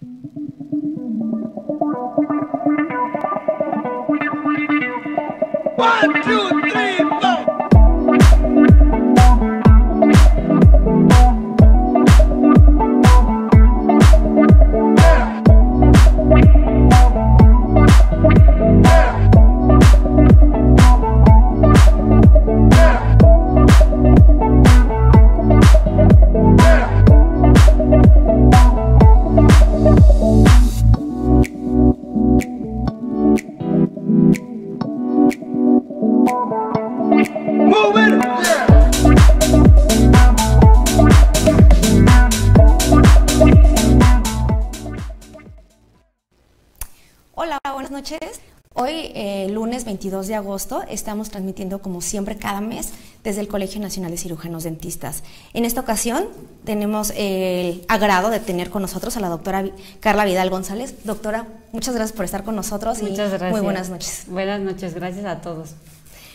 One, two, three, four. Hola, buenas noches. Hoy, lunes 22 de agosto, estamos transmitiendo como siempre cada mes desde el Colegio Nacional de Cirujanos Dentistas. En esta ocasión tenemos el agrado de tener con nosotros a la doctora Carla Vidal González. Doctora, muchas gracias por estar con nosotros. Muchas gracias. Muy buenas noches. Buenas noches, gracias a todos.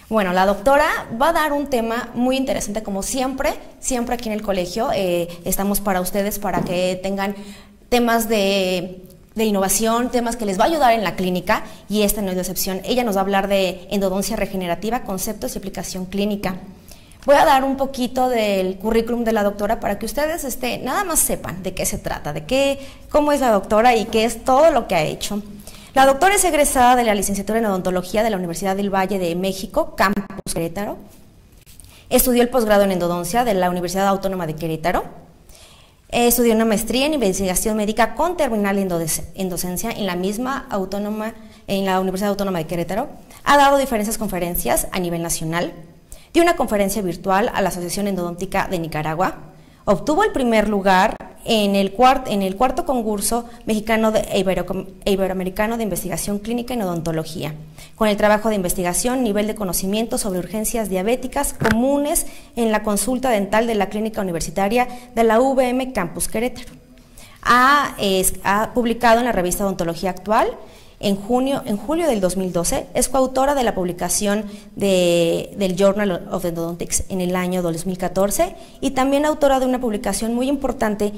Bueno, la doctora va a dar un tema muy interesante como siempre aquí en el colegio. Estamos para ustedes para que tengan temas de innovación, temas que les va a ayudar en la clínica, y esta no es la excepción. Ella nos va a hablar de endodoncia regenerativa, conceptos y aplicación clínica. Voy a dar un poquito del currículum de la doctora para que ustedes nada más sepan de qué se trata, cómo es la doctora y qué es todo lo que ha hecho. La doctora es egresada de la licenciatura en odontología de la Universidad del Valle de México, Campus Querétaro. Estudió el posgrado en endodoncia de la Universidad Autónoma de Querétaro. Estudió una maestría en investigación médica con terminal en docencia en la misma en la Universidad Autónoma de Querétaro. Ha dado diferentes conferencias a nivel nacional. Dio una conferencia virtual a la Asociación Endodóntica de Nicaragua. Obtuvo el primer lugar en el cuarto concurso mexicano iberoamericano de investigación clínica en odontología, con el trabajo de investigación, nivel de conocimiento sobre urgencias diabéticas comunes en la consulta dental de la Clínica Universitaria de la UVM Campus Querétaro. Ha publicado en la revista Odontología Actual en julio del 2012, es coautora de la publicación del Journal of Endodontics en el año 2014 y también autora de una publicación muy importante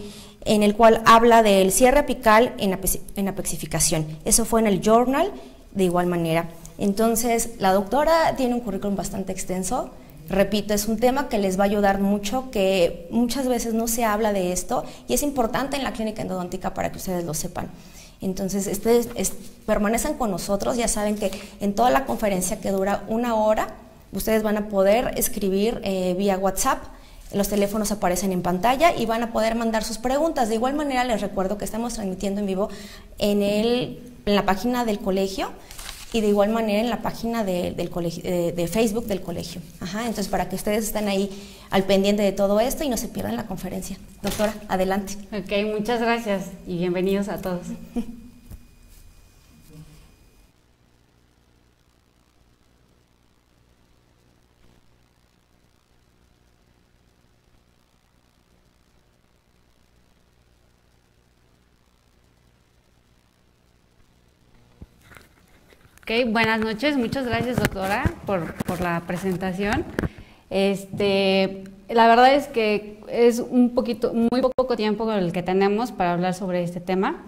en el cual habla del cierre apical en apexificación. Eso fue en el Journal de igual manera. Entonces, la doctora tiene un currículum bastante extenso. Repito, es un tema que les va a ayudar mucho, que muchas veces no se habla de esto y es importante en la clínica endodóntica para que ustedes lo sepan. Entonces, permanezcan con nosotros. Ya saben que en toda la conferencia, que dura 1 hora, ustedes van a poder escribir vía WhatsApp. Los teléfonos aparecen en pantalla y van a poder mandar sus preguntas. De igual manera, les recuerdo que estamos transmitiendo en vivo en la página del colegio y de igual manera en la página del colegio, de Facebook del colegio. Entonces, para que ustedes estén ahí al pendiente de todo esto y no se pierdan la conferencia. Doctora, adelante. Ok, muchas gracias y bienvenidos a todos. Ok, buenas noches, muchas gracias doctora por la presentación. La verdad es que es muy poco tiempo el que tenemos para hablar sobre este tema.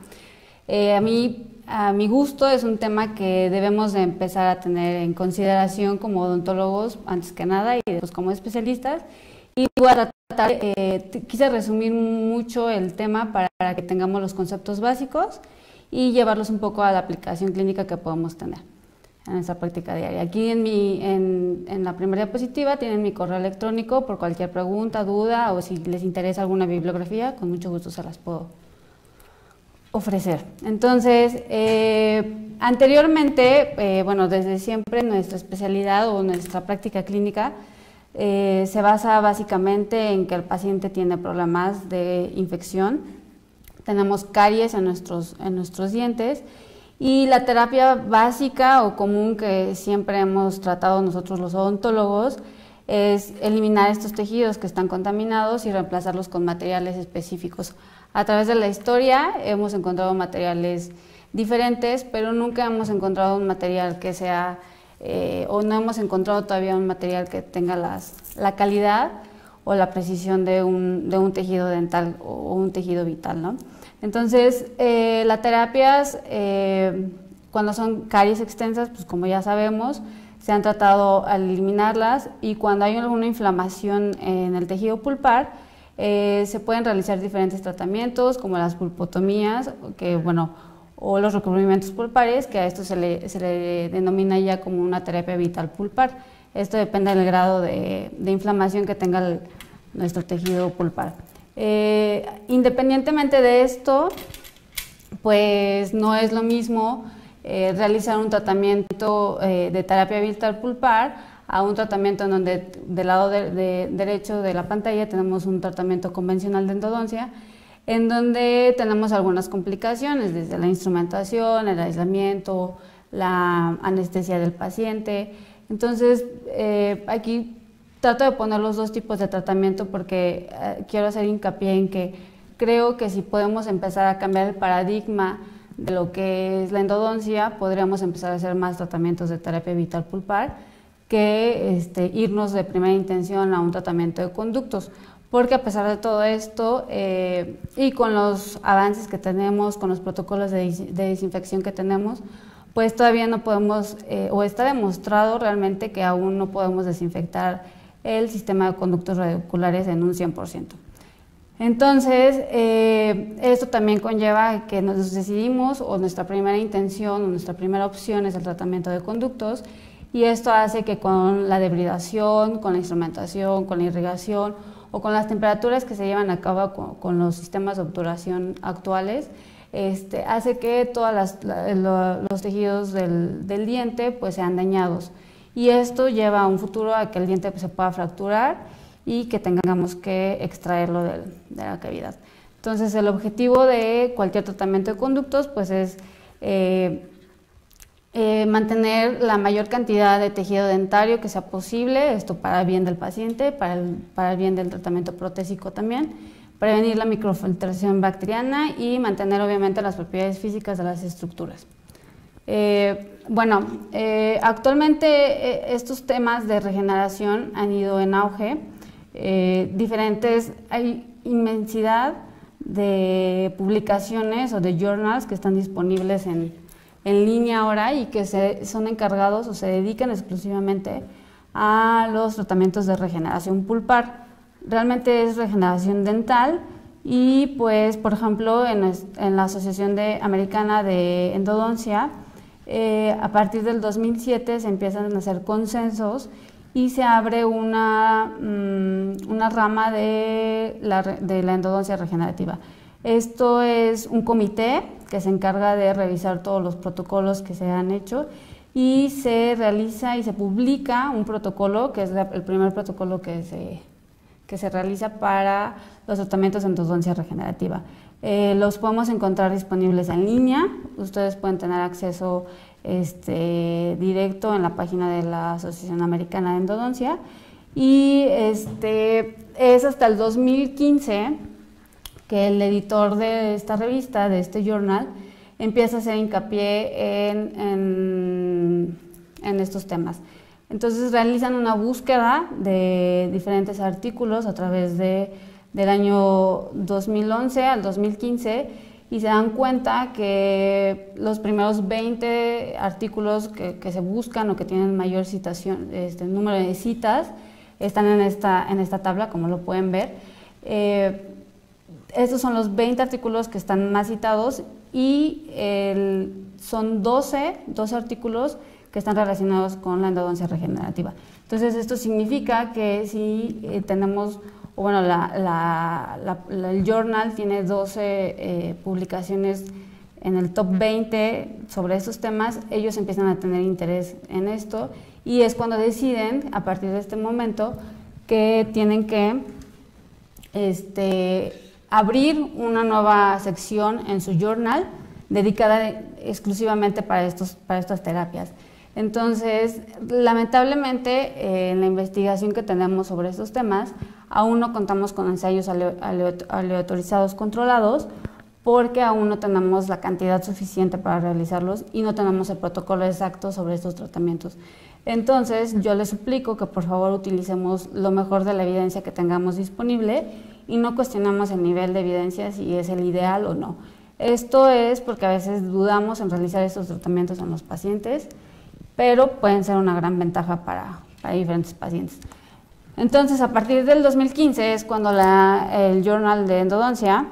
A mi gusto es un tema que debemos de empezar a tener en consideración como odontólogos antes que nada y después como especialistas. Y voy a tratar, quise resumir mucho el tema para que tengamos los conceptos básicos y llevarlos un poco a la aplicación clínica que podemos tener en nuestra práctica diaria. Aquí en la primera diapositiva tienen mi correo electrónico por cualquier pregunta, duda o si les interesa alguna bibliografía, con mucho gusto se las puedo ofrecer. Entonces, anteriormente, bueno, desde siempre nuestra especialidad o nuestra práctica clínica se basa básicamente en que el paciente tiene problemas de infección. Tenemos caries en nuestros dientes y la terapia básica o común que siempre hemos tratado nosotros los odontólogos es eliminar estos tejidos que están contaminados y reemplazarlos con materiales específicos. A través de la historia hemos encontrado materiales diferentes, pero nunca hemos encontrado un material que sea, o no hemos encontrado todavía un material que tenga la calidad o la precisión de un tejido dental o un tejido vital, ¿no? Entonces, las terapias, cuando son caries extensas, pues como ya sabemos, se han tratado al eliminarlas, y cuando hay alguna inflamación en el tejido pulpar, se pueden realizar diferentes tratamientos como las pulpotomías, que, bueno, o los recubrimientos pulpares, que a esto se le denomina ya como una terapia vital pulpar. Esto depende del grado de inflamación que tenga nuestro tejido pulpar. Independientemente de esto, pues no es lo mismo realizar un tratamiento de terapia vital pulpar a un tratamiento en donde del lado derecho de la pantalla tenemos un tratamiento convencional de endodoncia, en donde tenemos algunas complicaciones, desde la instrumentación, el aislamiento, la anestesia del paciente. Entonces, aquí trato de poner los dos tipos de tratamiento porque quiero hacer hincapié en que creo que si podemos empezar a cambiar el paradigma de lo que es la endodoncia, podríamos empezar a hacer más tratamientos de terapia vital pulpar que irnos de primera intención a un tratamiento de conductos, porque a pesar de todo esto y con los avances que tenemos, con los protocolos de desinfección que tenemos, pues todavía no podemos, o está demostrado realmente que aún no podemos desinfectar el sistema de conductos radioculares en un 100%. Entonces, esto también conlleva que nos decidimos, o nuestra primera intención, o nuestra primera opción es el tratamiento de conductos, y esto hace que con la debridación, con la instrumentación, con la irrigación o con las temperaturas que se llevan a cabo con los sistemas de obturación actuales, hace que todos los tejidos del diente pues sean dañados, y esto lleva a un futuro a que el diente se pueda fracturar y que tengamos que extraerlo de la cavidad. Entonces, el objetivo de cualquier tratamiento de conductos pues es mantener la mayor cantidad de tejido dentario que sea posible, esto para el bien del paciente, para el bien del tratamiento protésico también, prevenir la microfiltración bacteriana y mantener obviamente las propiedades físicas de las estructuras. Actualmente estos temas de regeneración han ido en auge, hay inmensidad de publicaciones o de journals que están disponibles en línea ahora y que son encargados o se dedican exclusivamente a los tratamientos de regeneración pulpar. Realmente es regeneración dental y pues, por ejemplo, en la Asociación Americana de Endodoncia, a partir del 2007 se empiezan a hacer consensos y se abre una rama de la endodoncia regenerativa. Esto es un comité que se encarga de revisar todos los protocolos que se han hecho y se realiza y se publica un protocolo que es el primer protocolo que se realiza para los tratamientos de endodoncia regenerativa. Los podemos encontrar disponibles en línea, ustedes pueden tener acceso directo en la página de la Asociación Americana de Endodoncia, y es hasta el 2015 que el editor de esta revista, de este journal, empieza a hacer hincapié en estos temas. Entonces realizan una búsqueda de diferentes artículos a través del año 2011 al 2015 y se dan cuenta que los primeros 20 artículos que se buscan o que tienen mayor citación, número de citas, están en esta tabla, como lo pueden ver. Estos son los 20 artículos que están más citados y son 12 artículos que están relacionados con la endodoncia regenerativa. Entonces, esto significa que si tenemos, o bueno, el journal tiene 12 publicaciones en el top 20 sobre estos temas, ellos empiezan a tener interés en esto y es cuando deciden, a partir de este momento, que tienen que abrir una nueva sección en su journal dedicada exclusivamente para estas terapias. Entonces, lamentablemente, en la investigación que tenemos sobre estos temas, aún no contamos con ensayos aleatorizados controlados, porque aún no tenemos la cantidad suficiente para realizarlos y no tenemos el protocolo exacto sobre estos tratamientos. Entonces, yo les suplico que por favor utilicemos lo mejor de la evidencia que tengamos disponible y no cuestionemos el nivel de evidencia si es el ideal o no. Esto es porque a veces dudamos en realizar estos tratamientos en los pacientes, pero pueden ser una gran ventaja para diferentes pacientes. Entonces, a partir del 2015 es cuando el Journal de Endodoncia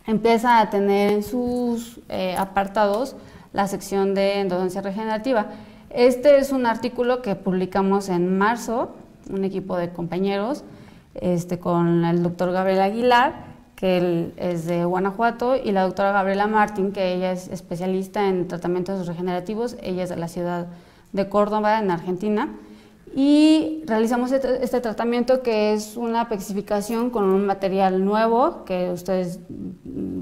empieza a tener en sus apartados la sección de endodoncia regenerativa. Este es un artículo que publicamos en marzo, un equipo de compañeros, con el doctor Gabriel Aguilar, que él es de Guanajuato, y la doctora Gabriela Martín, que ella es especialista en tratamientos regenerativos, ella es de la ciudad de Córdoba, en Argentina, y realizamos este tratamiento que es una pexificación con un material nuevo, que ustedes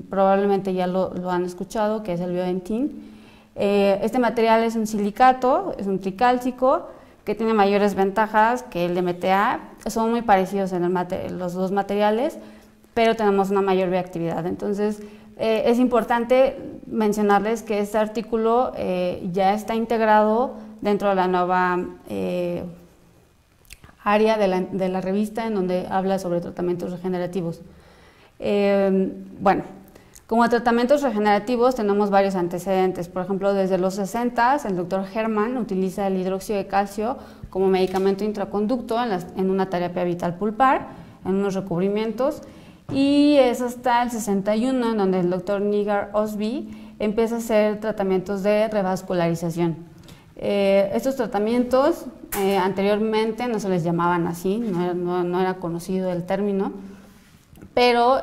probablemente ya lo han escuchado, que es el Biodentin. Este material es un silicato, es un tricálcico, que tiene mayores ventajas que el DMTA. Son muy parecidos en los dos materiales, pero tenemos una mayor reactividad. Entonces, es importante mencionarles que este artículo ya está integrado dentro de la nueva área de la revista, en donde habla sobre tratamientos regenerativos. Bueno, como tratamientos regenerativos tenemos varios antecedentes. Por ejemplo, desde los 60 el doctor Hermann utiliza el hidróxido de calcio como medicamento intraconducto en una terapia vital pulpar, en unos recubrimientos, y es hasta el 61 en donde el doctor Nigar Osby empieza a hacer tratamientos de revascularización. Estos tratamientos anteriormente no se les llamaban así, no era conocido el término, pero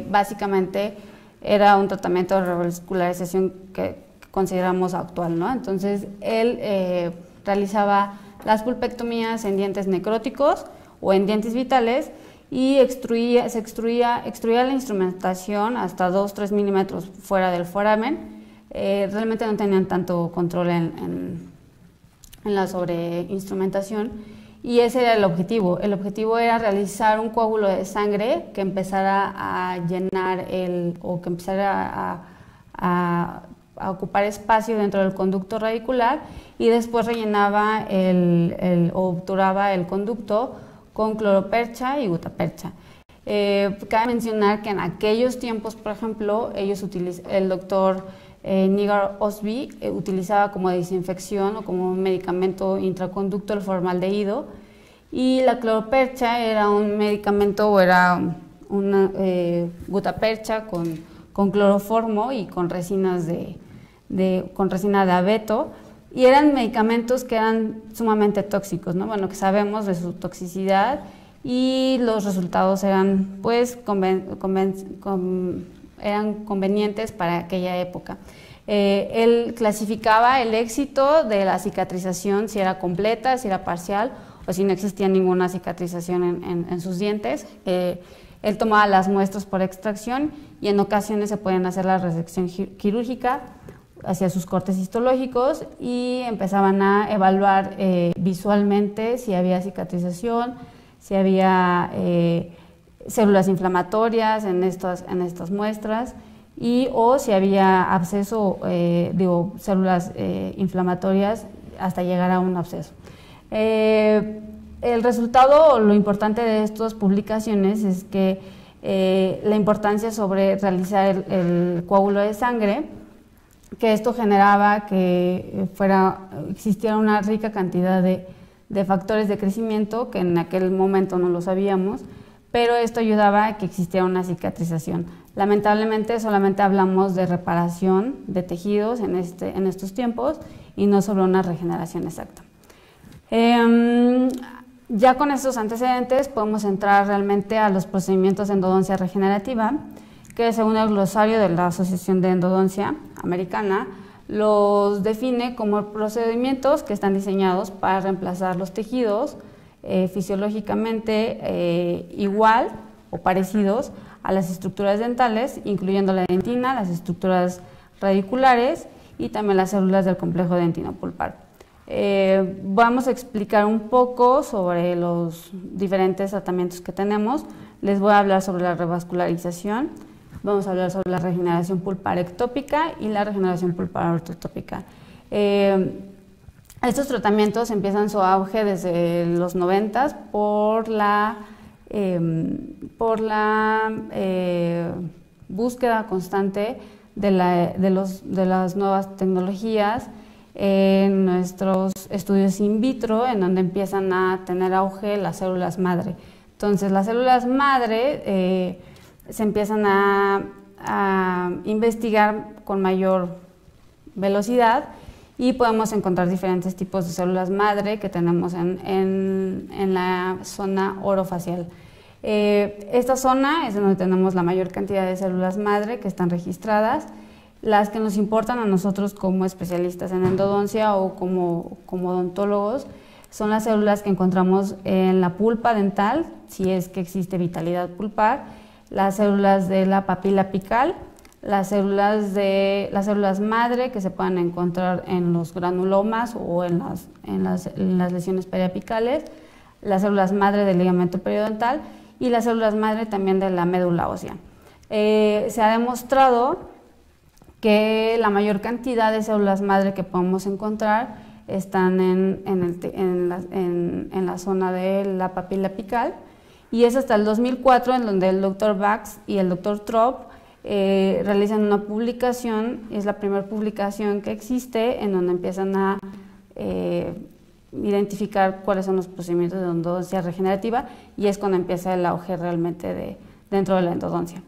básicamente era un tratamiento de revascularización que consideramos actual, ¿no? Entonces, él realizaba las pulpectomías en dientes necróticos o en dientes vitales y extruía la instrumentación hasta 2-3 milímetros fuera del foramen. Realmente no tenían tanto control en la sobreinstrumentación, y ese era el objetivo. El objetivo era realizar un coágulo de sangre que empezara a llenar o que empezara a ocupar espacio dentro del conducto radicular, y después rellenaba o obturaba el conducto con cloropercha y gutapercha. Cabe mencionar que en aquellos tiempos, por ejemplo, el doctor Nigar Osby utilizaba como desinfección o como un medicamento intraconducto el formaldehído, y la cloropercha era un medicamento o era una gutapercha con cloroformo y con resinas con resina de abeto, y eran medicamentos que eran sumamente tóxicos, ¿no? Bueno, que sabemos de su toxicidad, y los resultados eran pues eran convenientes para aquella época. Él clasificaba el éxito de la cicatrización, si era completa, si era parcial o si no existía ninguna cicatrización en sus dientes. Él tomaba las muestras por extracción, y en ocasiones se pueden hacer la resección quirúrgica hacia sus cortes histológicos, y empezaban a evaluar visualmente si había cicatrización, si había células inflamatorias en estas muestras, o si había absceso, células inflamatorias hasta llegar a un absceso. El resultado, lo importante de estas publicaciones es que la importancia sobre realizar el coágulo de sangre, que esto generaba que existiera una rica cantidad de factores de crecimiento que en aquel momento no lo sabíamos, pero esto ayudaba a que existiera una cicatrización. Lamentablemente solamente hablamos de reparación de tejidos en estos tiempos, y no sobre una regeneración exacta. Ya con estos antecedentes podemos entrar realmente a los procedimientos de endodoncia regenerativa, que según el glosario de la Asociación de Endodoncia Americana, los define como procedimientos que están diseñados para reemplazar los tejidos fisiológicamente igual o parecidos a las estructuras dentales, incluyendo la dentina, las estructuras radiculares y también las células del complejo dentino-pulpar. Vamos a explicar un poco sobre los diferentes tratamientos que tenemos. Les voy a hablar sobre la revascularización, vamos a hablar sobre la regeneración pulpar ectópica y la regeneración pulpar ortotópica. Estos tratamientos empiezan su auge desde los 90 por la búsqueda constante de las nuevas tecnologías en nuestros estudios in vitro, en donde empiezan a tener auge las células madre. Entonces, las células madre se empiezan a investigar con mayor velocidad y podemos encontrar diferentes tipos de células madre que tenemos en la zona orofacial. Esta zona es donde tenemos la mayor cantidad de células madre que están registradas. Las que nos importan a nosotros como especialistas en endodoncia o como odontólogos son las células que encontramos en la pulpa dental, si es que existe vitalidad pulpar, las células de la papila apical, las células madre que se pueden encontrar en los granulomas o en las lesiones periapicales, las células madre del ligamento periodontal y las células madre también de la médula ósea. Se ha demostrado que la mayor cantidad de células madre que podemos encontrar están en la zona de la papila apical, y es hasta el 2004 en donde el Dr. Bax y el Dr. Trop realizan una publicación. Es la primera publicación que existe en donde empiezan a identificar cuáles son los procedimientos de endodoncia regenerativa, y es cuando empieza el auge realmente dentro de la endodoncia.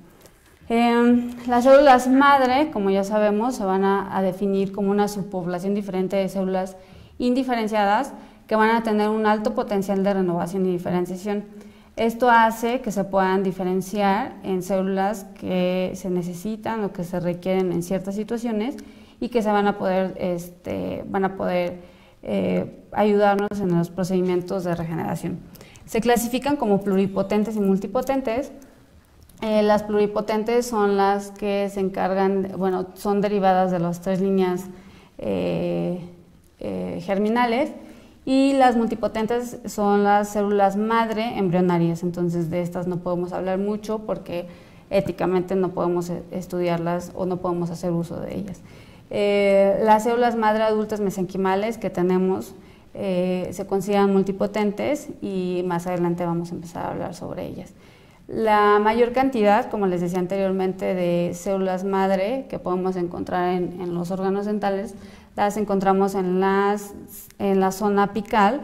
Las células madre, como ya sabemos, se van a definir como una subpoblación diferente de células indiferenciadas que van a tener un alto potencial de renovación y diferenciación. Esto hace que se puedan diferenciar en células que se necesitan o que se requieren en ciertas situaciones y que se van a poder ayudarnos en los procedimientos de regeneración. Se clasifican como pluripotentes y multipotentes. Las pluripotentes son las que se encargan, son derivadas de las 3 líneas germinales, y las multipotentes son las células madre embrionarias. Entonces, de estas no podemos hablar mucho porque éticamente no podemos estudiarlas o no podemos hacer uso de ellas. Las células madre adultas mesenquimales que tenemos se consideran multipotentes, y más adelante vamos a empezar a hablar sobre ellas. La mayor cantidad, como les decía anteriormente, de células madre que podemos encontrar en los órganos dentales, las encontramos en la zona apical,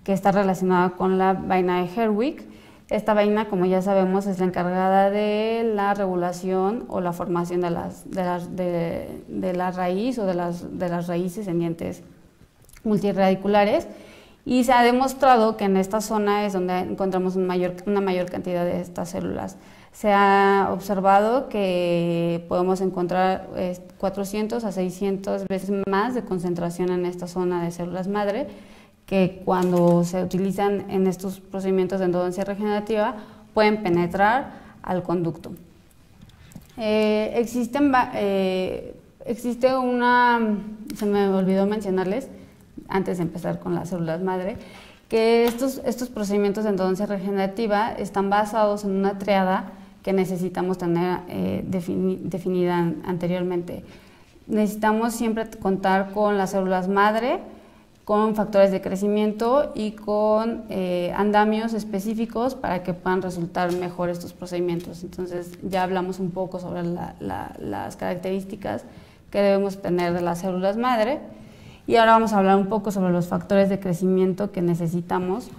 que está relacionada con la vaina de Herwig. Esta vaina, como ya sabemos, es la encargada de la regulación o la formación de la raíz o de las raíces en dientes multirradiculares. Y se ha demostrado que en esta zona es donde encontramos una mayor cantidad de estas células. Se ha observado que podemos encontrar 400 a 600 veces más de concentración en esta zona de células madre, que cuando se utilizan en estos procedimientos de endodoncia regenerativa pueden penetrar al conducto. Existe se me olvidó mencionarles, antes de empezar con las células madre, que estos procedimientos de endodoncia regenerativa están basados en una triada que necesitamos tener definida anteriormente. Necesitamos siempre contar con las células madre, con factores de crecimiento y con andamios específicos para que puedan resultar mejor estos procedimientos. Entonces, ya hablamos un poco sobre las características que debemos tener de las células madre. Y ahora vamos a hablar un poco sobre los factores de crecimiento que necesitamos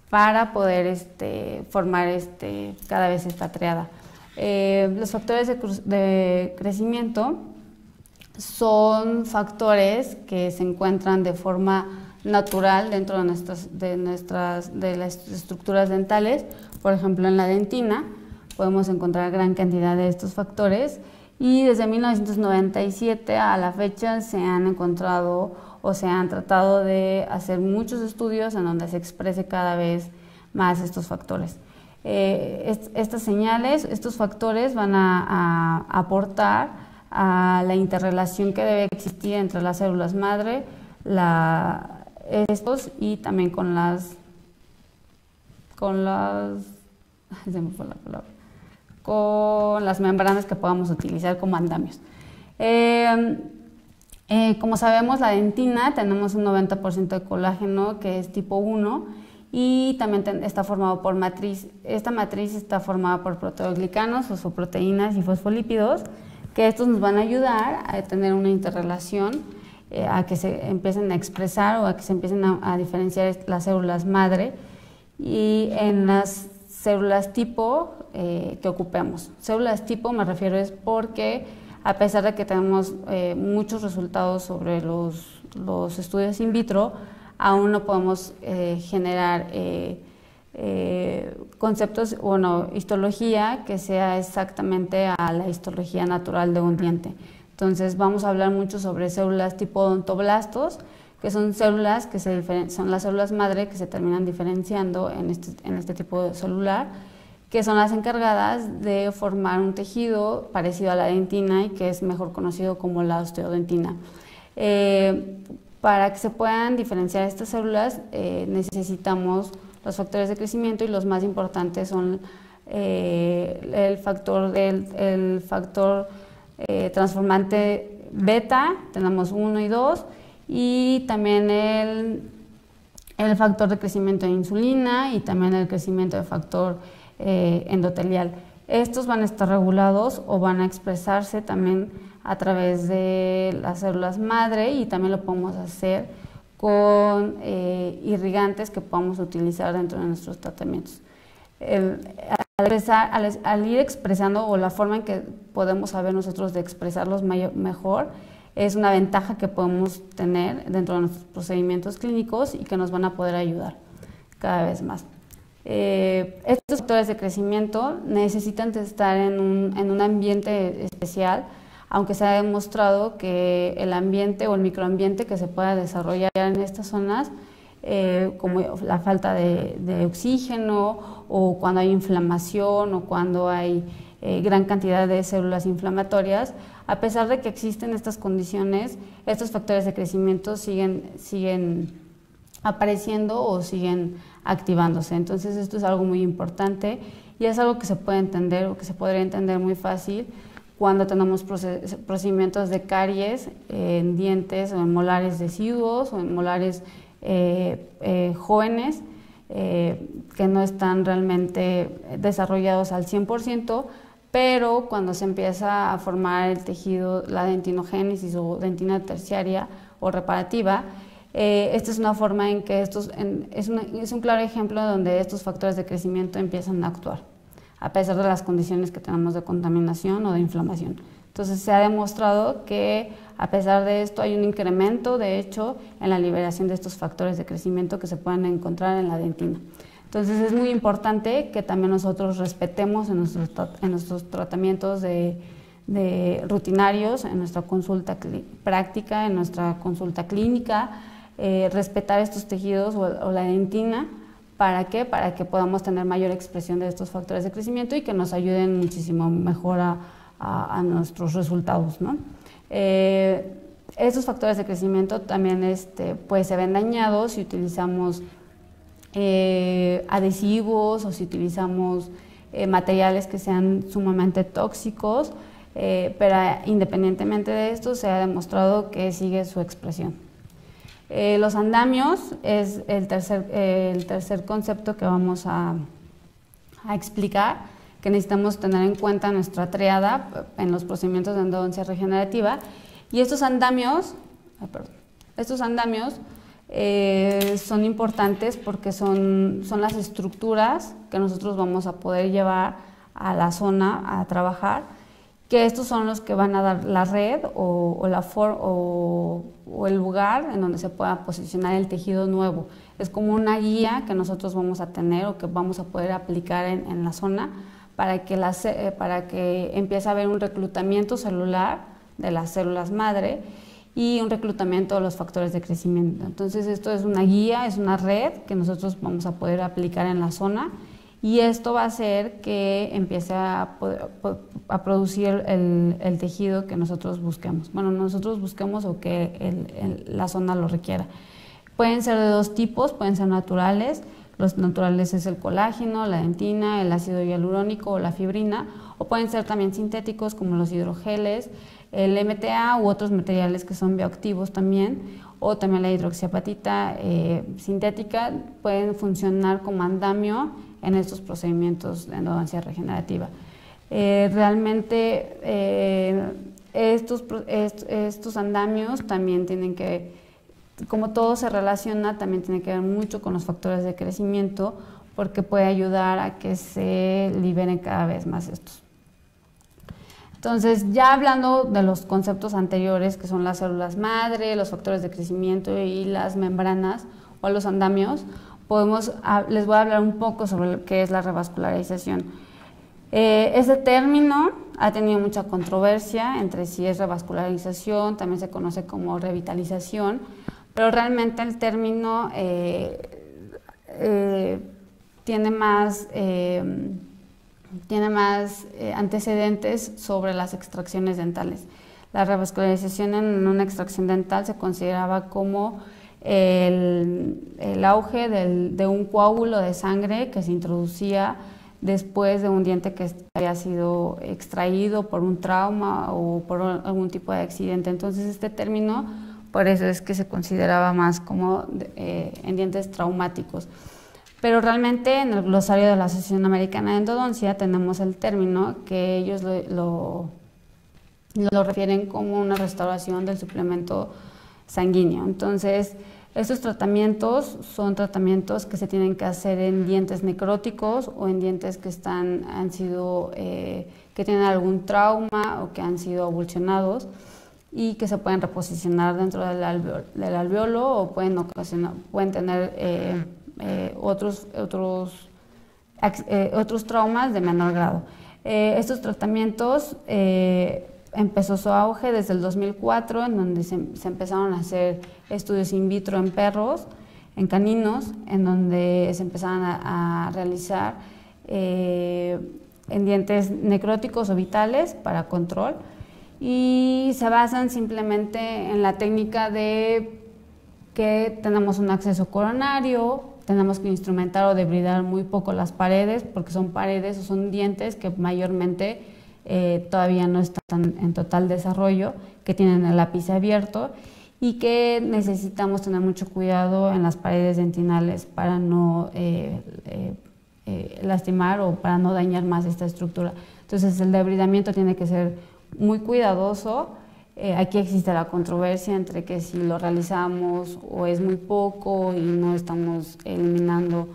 para poder formar cada vez esta triada. Los factores de crecimiento son factores que se encuentran de forma natural dentro de las estructuras dentales. Por ejemplo, en la dentina podemos encontrar gran cantidad de estos factores, y desde 1997 a la fecha se han encontrado o se han tratado de hacer muchos estudios en donde se exprese cada vez más estos factores. Estas señales, estos factores van a aportar a la interrelación que debe existir entre las células madre, y también con las membranas que podamos utilizar como andamios. Como sabemos, la dentina tenemos un 90% de colágeno que es tipo 1 y también está formado por matriz. Esta matriz está formada por proteoglicanos, fosfoproteínas y fosfolípidos, que estos nos van a ayudar a tener una interrelación, a que se empiecen a expresar o a que se empiecen a diferenciar las células madre y en las células tipo que ocupemos. Células tipo me refiero es porque a pesar de que tenemos muchos resultados sobre los estudios in vitro, aún no podemos generar conceptos, histología que sea exactamente a la histología natural de un diente. Entonces vamos a hablar mucho sobre células tipo odontoblastos, que son células que son las células madre que se terminan diferenciando en este tipo de celular, que son las encargadas de formar un tejido parecido a la dentina y que es mejor conocido como la osteodentina. Para que se puedan diferenciar estas células necesitamos los factores de crecimiento y los más importantes son el factor transformante beta, tenemos 1 y 2, y también el factor de crecimiento de insulina y también el crecimiento de factor endotelial. Estos van a estar regulados o van a expresarse también a través de las células madre y también lo podemos hacer con irrigantes que podamos utilizar dentro de nuestros tratamientos. Al ir expresando, o la forma en que podemos saber nosotros de expresarlos mejor, es una ventaja que podemos tener dentro de nuestros procedimientos clínicos y que nos van a poder ayudar cada vez más. Estos factores de crecimiento necesitan estar en un ambiente especial, aunque se ha demostrado que el ambiente o el microambiente que se pueda desarrollar en estas zonas, como la falta de oxígeno o cuando hay inflamación o cuando hay gran cantidad de células inflamatorias, a pesar de que existen estas condiciones, estos factores de crecimiento siguen apareciendo o siguen activándose. Entonces esto es algo muy importante y es algo que se puede entender o que se podría entender muy fácil cuando tenemos procedimientos de caries en dientes o en molares deciduos o en molares jóvenes que no están realmente desarrollados al 100%, pero cuando se empieza a formar el tejido, la dentinogénesis o dentina terciaria o reparativa, esta es una forma en que es un claro ejemplo donde estos factores de crecimiento empiezan a actuar, a pesar de las condiciones que tenemos de contaminación o de inflamación. Entonces se ha demostrado que a pesar de esto hay un incremento, de hecho, en la liberación de estos factores de crecimiento que se pueden encontrar en la dentina. Entonces es muy importante que también nosotros respetemos en nuestros tratamientos rutinarios, en nuestra consulta práctica, en nuestra consulta clínica, respetar estos tejidos o la dentina. ¿Para qué? Para que podamos tener mayor expresión de estos factores de crecimiento y que nos ayuden muchísimo mejor a nuestros resultados, ¿no? Estos factores de crecimiento también pues se ven dañados si utilizamos adhesivos o si utilizamos materiales que sean sumamente tóxicos, pero independientemente de esto se ha demostrado que sigue su expresión. Los andamios es el tercer concepto que vamos a explicar, que necesitamos tener en cuenta en nuestra triada en los procedimientos de endodoncia regenerativa. Y estos andamios son importantes porque son las estructuras que nosotros vamos a poder llevar a la zona a trabajar, que estos son los que van a dar la red o el lugar en donde se pueda posicionar el tejido nuevo. Es como una guía que nosotros vamos a tener o que vamos a poder aplicar en la zona para que empiece a haber un reclutamiento celular de las células madre y un reclutamiento de los factores de crecimiento. Entonces esto es una guía, es una red que nosotros vamos a poder aplicar en la zona y esto va a hacer que empiece a producir el tejido que nosotros busquemos. Bueno, nosotros busquemos o que la zona lo requiera. Pueden ser de dos tipos, pueden ser naturales, Los naturales es el colágeno, la dentina, el ácido hialurónico o la fibrina, o pueden ser también sintéticos como los hidrogeles, el MTA u otros materiales que son bioactivos también, o también la hidroxiapatita sintética pueden funcionar como andamio en estos procedimientos de endodoncia regenerativa. Realmente estos andamios también tienen que, como todo se relaciona, también tiene que ver mucho con los factores de crecimiento, porque puede ayudar a que se liberen cada vez más estos. Entonces, ya hablando de los conceptos anteriores, que son las células madre, los factores de crecimiento y las membranas o los andamios, les voy a hablar un poco sobre lo que es la revascularización. Ese término ha tenido mucha controversia entre si es revascularización, también se conoce como revitalización, pero realmente el término tiene más antecedentes sobre las extracciones dentales. La revascularización en una extracción dental se consideraba como el auge de un coágulo de sangre que se introducía después de un diente que había sido extraído por un trauma o por algún tipo de accidente. Entonces este término, por eso es que se consideraba más como en dientes traumáticos. Pero realmente en el glosario de la Asociación Americana de Endodoncia tenemos el término que ellos lo refieren como una restauración del suplemento sanguíneo. Entonces, estos tratamientos son tratamientos que se tienen que hacer en dientes necróticos o en dientes que que tienen algún trauma o que han sido avulsionados y que se pueden reposicionar dentro del alveolo o pueden tener otros traumas de menor grado. Estos tratamientos empezó su auge desde el 2004, en donde se empezaron a hacer estudios in vitro en perros, en caninos, en donde se empezaron a realizar en dientes necróticos o vitales para control, y se basan simplemente en la técnica de que tenemos un acceso coronario, tenemos que instrumentar o debridar muy poco las paredes, porque son paredes o son dientes que mayormente todavía no están en total desarrollo, que tienen el ápice abierto y que necesitamos tener mucho cuidado en las paredes dentinales para no lastimar o para no dañar más esta estructura. Entonces el debridamiento tiene que ser muy cuidadoso. Aquí existe la controversia entre que si lo realizamos o es muy poco y no estamos eliminando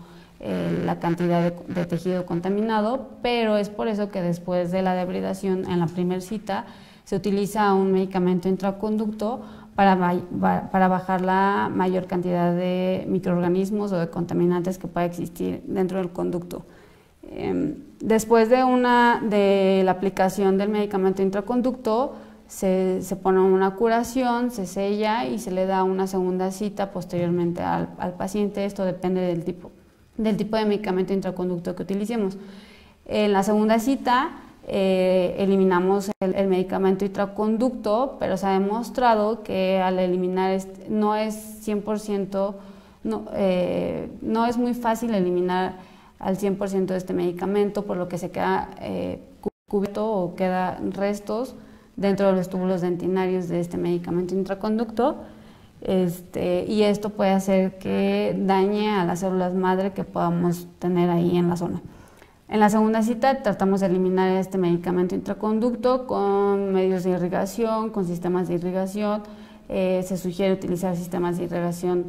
la cantidad de tejido contaminado, pero es por eso que después de la debridación en la primera cita se utiliza un medicamento intraconducto para bajar la mayor cantidad de microorganismos o de contaminantes que pueda existir dentro del conducto. Después de la aplicación del medicamento intraconducto, se pone una curación, se sella y se le da una segunda cita posteriormente al paciente. Esto depende del tipo de medicamento intraconducto que utilicemos. En la segunda cita eliminamos el medicamento intraconducto, pero se ha demostrado que al eliminar no es 100%, no es muy fácil eliminar al 100% de este medicamento, por lo que se queda cubierto o queda restos dentro de los túbulos dentinarios de este medicamento intraconducto, y esto puede hacer que dañe a las células madre que podamos tener ahí en la zona. En la segunda cita tratamos de eliminar este medicamento intraconducto con medios de irrigación, con sistemas de irrigación. Se sugiere utilizar sistemas de irrigación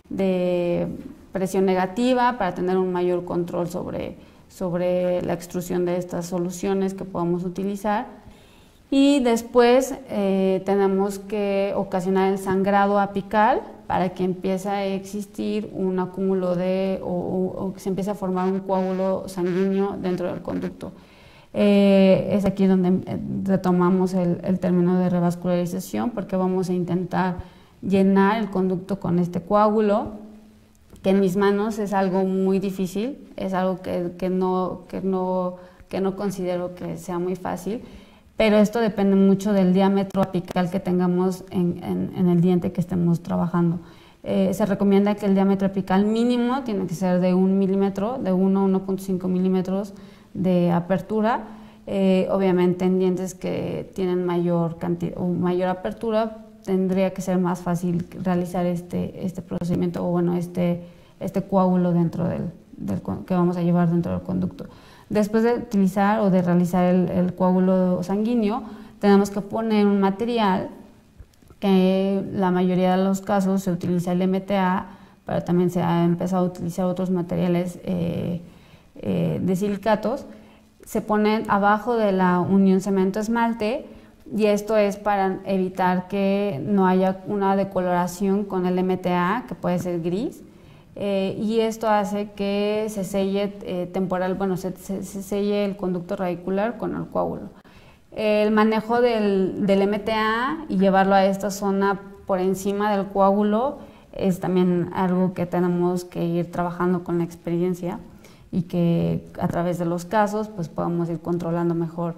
de presión negativa para tener un mayor control sobre la extrusión de estas soluciones que podamos utilizar. Y después tenemos que ocasionar el sangrado apical para que empiece a existir un acúmulo o que se empiece a formar un coágulo sanguíneo dentro del conducto. Es aquí donde retomamos el término de revascularización, porque vamos a intentar llenar el conducto con este coágulo, que en mis manos es algo muy difícil, es algo que no considero que sea muy fácil. Pero esto depende mucho del diámetro apical que tengamos en el diente que estemos trabajando. Se recomienda que el diámetro apical mínimo tiene que ser de 1 milímetro, de 1 a 1.5 milímetros de apertura. Obviamente en dientes que tienen mayor cantidad o mayor apertura tendría que ser más fácil realizar este procedimiento, o bueno, este coágulo dentro que vamos a llevar dentro del conducto. Después de utilizar o de realizar el coágulo sanguíneo, tenemos que poner un material que la mayoría de los casos se utiliza el MTA, pero también se ha empezado a utilizar otros materiales de silicatos. Se ponen abajo de la unión cemento-esmalte, y esto es para evitar que no haya una decoloración con el MTA, que puede ser gris, y esto hace que se selle se selle el conducto radicular con el coágulo. El manejo del MTA y llevarlo a esta zona por encima del coágulo es también algo que tenemos que ir trabajando con la experiencia, y que a través de los casos pues podamos ir controlando mejor,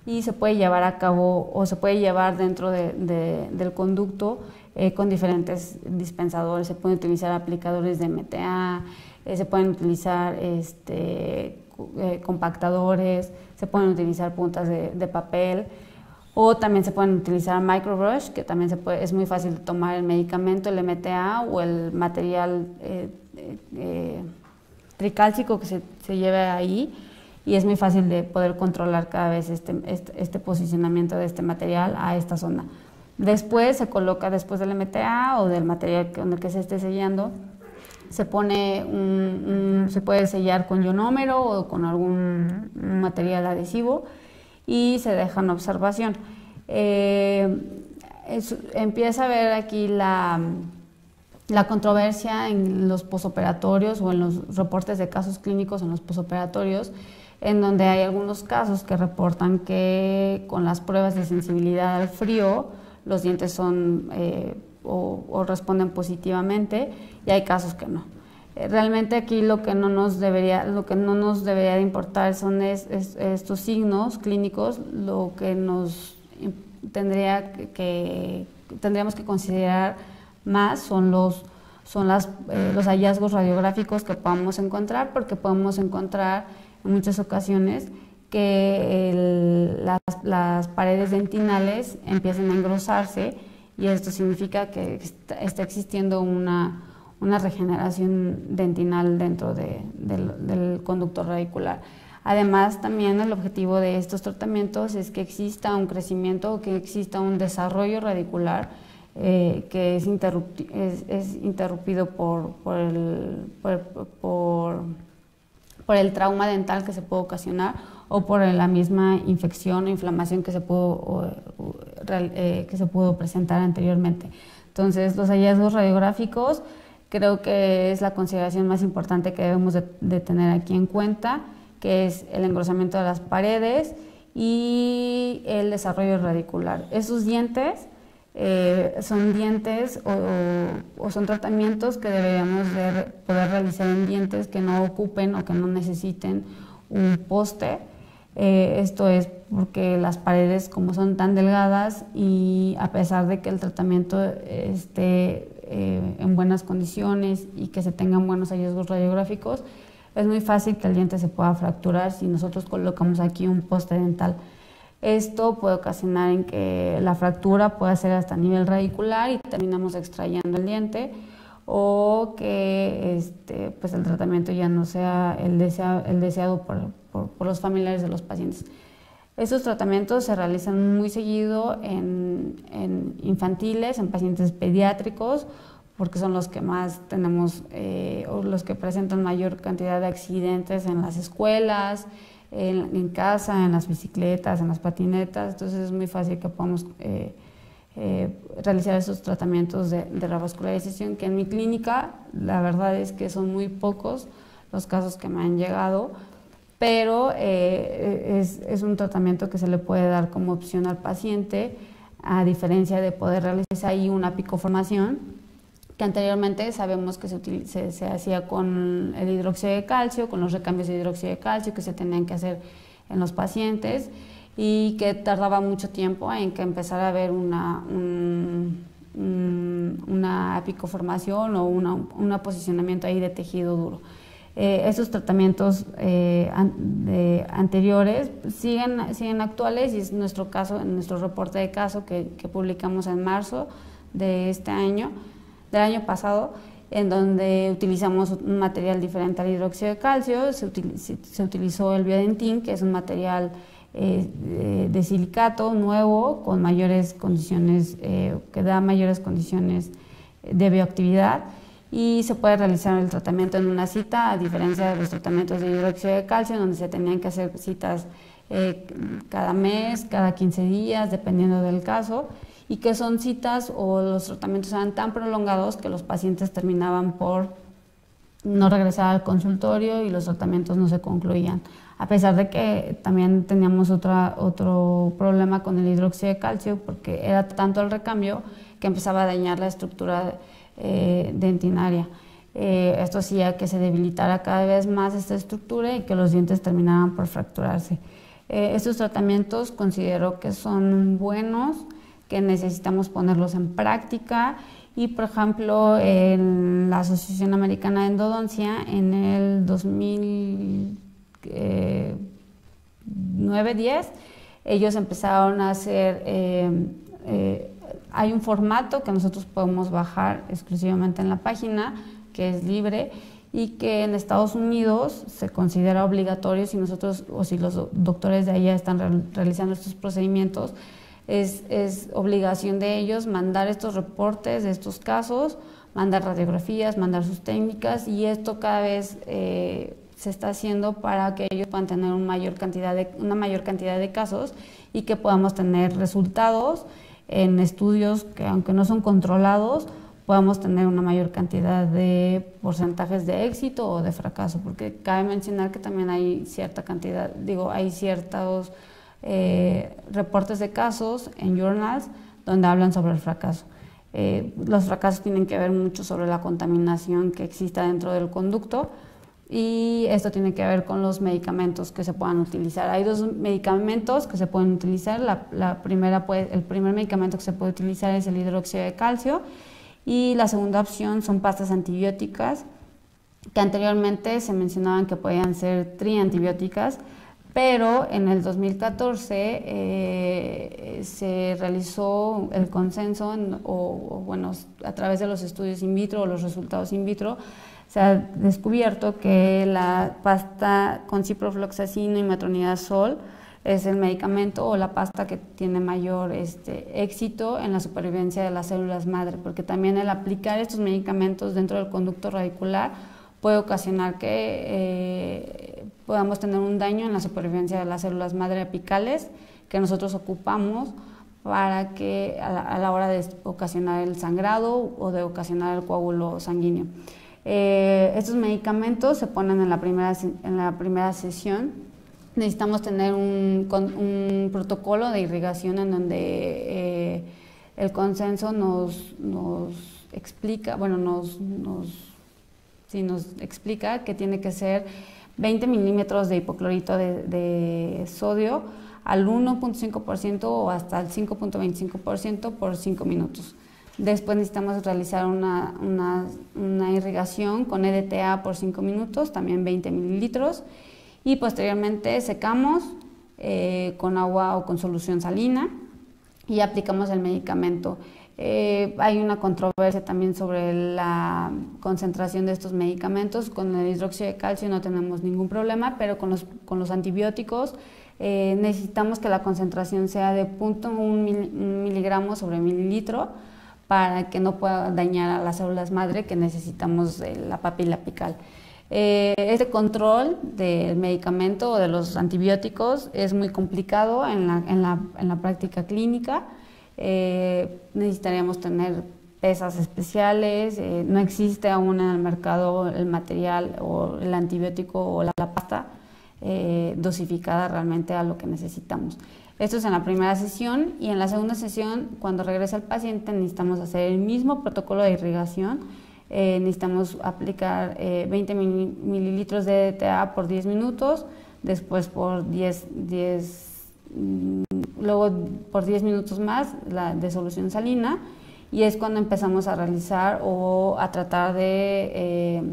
y se puede llevar a cabo o se puede llevar dentro del conducto con diferentes dispensadores. Se pueden utilizar aplicadores de MTA, se pueden utilizar compactadores, se pueden utilizar puntas de papel, o también se pueden utilizar microbrush, que también es muy fácil de tomar el medicamento, el MTA o el material tricálcico que se lleve ahí, y es muy fácil de poder controlar cada vez este posicionamiento de este material a esta zona. Después se coloca, después del MTA o del material con el que se esté sellando, se pone se puede sellar con ionómero o con algún material adhesivo, y se deja en observación. Empieza a ver aquí la controversia en los posoperatorios o en los reportes de casos clínicos en los posoperatorios, en donde hay algunos casos que reportan que con las pruebas de sensibilidad al frío los dientes son o responden positivamente, y hay casos que no. Realmente aquí lo que no nos debería de importar son estos signos clínicos. Lo que tendríamos que considerar más son los hallazgos radiográficos que podamos encontrar, porque podemos encontrar en muchas ocasiones que las paredes dentinales empiezan a engrosarse, y esto significa que está existiendo una regeneración dentinal dentro del conducto radicular. Además, también el objetivo de estos tratamientos es que exista un crecimiento o que exista un desarrollo radicular que es interrumpido por el trauma dental que se puede ocasionar, o por la misma infección o inflamación que se pudo presentar anteriormente. Entonces, los hallazgos radiográficos creo que es la consideración más importante que debemos de tener aquí en cuenta, que es el engrosamiento de las paredes y el desarrollo radicular. Esos dientes son dientes o son tratamientos que deberíamos de poder realizar en dientes que no ocupen o que no necesiten un poste. Esto es porque las paredes, como son tan delgadas, y a pesar de que el tratamiento esté en buenas condiciones y que se tengan buenos hallazgos radiográficos, es muy fácil que el diente se pueda fracturar si nosotros colocamos aquí un poste dental. Esto puede ocasionar en que la fractura pueda ser hasta nivel radicular y terminamos extrayendo el diente, o que pues el tratamiento ya no sea el deseado por los familiares de los pacientes. Estos tratamientos se realizan muy seguido en infantiles, en pacientes pediátricos, porque son los que más tenemos o los que presentan mayor cantidad de accidentes en las escuelas, en casa, en las bicicletas, en las patinetas. Entonces es muy fácil que podamos realizar esos tratamientos de revascularización, que en mi clínica la verdad es que son muy pocos los casos que me han llegado, pero es un tratamiento que se le puede dar como opción al paciente, a diferencia de poder realizar ahí una picoformación, que anteriormente sabemos que se hacía con el hidróxido de calcio, con los recambios de hidróxido de calcio que se tenían que hacer en los pacientes, y que tardaba mucho tiempo en que empezara a haber un una apicoformación o un posicionamiento ahí de tejido duro. Estos tratamientos anteriores siguen actuales, y es nuestro caso, en nuestro reporte de caso que publicamos en marzo de este año, del año pasado, en donde utilizamos un material diferente al hidróxido de calcio. Se utilizó el Biodentin, que es un material de silicato nuevo con mayores condiciones, que da mayores condiciones de bioactividad, y se puede realizar el tratamiento en una cita, a diferencia de los tratamientos de hidróxido de calcio, donde se tenían que hacer citas cada mes, cada 15 días, dependiendo del caso, y que son citas o los tratamientos eran tan prolongados que los pacientes terminaban por no regresar al consultorio y los tratamientos no se concluían. A pesar de que también teníamos otro problema con el hidróxido de calcio, porque era tanto el recambio que empezaba a dañar la estructura dentinaria. Esto hacía que se debilitara cada vez más esta estructura y que los dientes terminaban por fracturarse. Estos tratamientos considero que son buenos, que necesitamos ponerlos en práctica, y por ejemplo en la Asociación Americana de Endodoncia en el 2009-10 ellos empezaron a hacer hay un formato que nosotros podemos bajar exclusivamente en la página, que es libre, y que en Estados Unidos se considera obligatorio si nosotros o si los doctores de allá están realizando estos procedimientos. Es obligación de ellos mandar estos reportes de estos casos, mandar radiografías, mandar sus técnicas, y esto cada vez se está haciendo para que ellos puedan tener una mayor cantidad de casos y que podamos tener resultados en estudios que, aunque no son controlados, podamos tener una mayor cantidad de porcentajes de éxito o de fracaso, porque cabe mencionar que también hay cierta cantidad, hay ciertos reportes de casos en journals donde hablan sobre el fracaso. Los fracasos tienen que ver mucho sobre la contaminación que exista dentro del conducto, y esto tiene que ver con los medicamentos que se puedan utilizar. Hay dos medicamentos que se pueden utilizar. El primer medicamento que se puede utilizar es el hidróxido de calcio, y la segunda opción son pastas antibióticas, que anteriormente se mencionaban que podían ser triantibióticas, pero en el 2014 se realizó el consenso, a través de los estudios in vitro o los resultados in vitro, se ha descubierto que la pasta con ciprofloxacino y metronidazol es el medicamento o la pasta que tiene mayor éxito en la supervivencia de las células madre, porque también el aplicar estos medicamentos dentro del conducto radicular puede ocasionar que podamos tener un daño en la supervivencia de las células madre apicales que nosotros ocupamos para que a la hora de ocasionar el sangrado o de ocasionar el coágulo sanguíneo. Estos medicamentos se ponen en la primera sesión. Necesitamos tener un protocolo de irrigación en donde el consenso nos explica, nos explica que tiene que ser 20 milímetros de hipoclorito de sodio al 1.5% o hasta el 5.25% por 5 minutos. Después necesitamos realizar una irrigación con EDTA por 5 minutos, también 20 mililitros, y posteriormente secamos con agua o con solución salina y aplicamos el medicamento. Hay una controversia también sobre la concentración de estos medicamentos. Con el hidróxido de calcio no tenemos ningún problema, pero con los antibióticos necesitamos que la concentración sea de 0.1 miligramos sobre mililitro para que no pueda dañar a las células madre que necesitamos de la papila apical. Este control del medicamento o de los antibióticos es muy complicado en la práctica clínica. Necesitaríamos tener pesas especiales, no existe aún en el mercado el material o el antibiótico o la pasta dosificada realmente a lo que necesitamos. Esto es en la primera sesión, y en la segunda sesión, cuando regresa el paciente, necesitamos hacer el mismo protocolo de irrigación. Necesitamos aplicar 20 mililitros de EDTA por 10 minutos, después luego por 10 minutos más de solución salina, y es cuando empezamos a realizar o a tratar de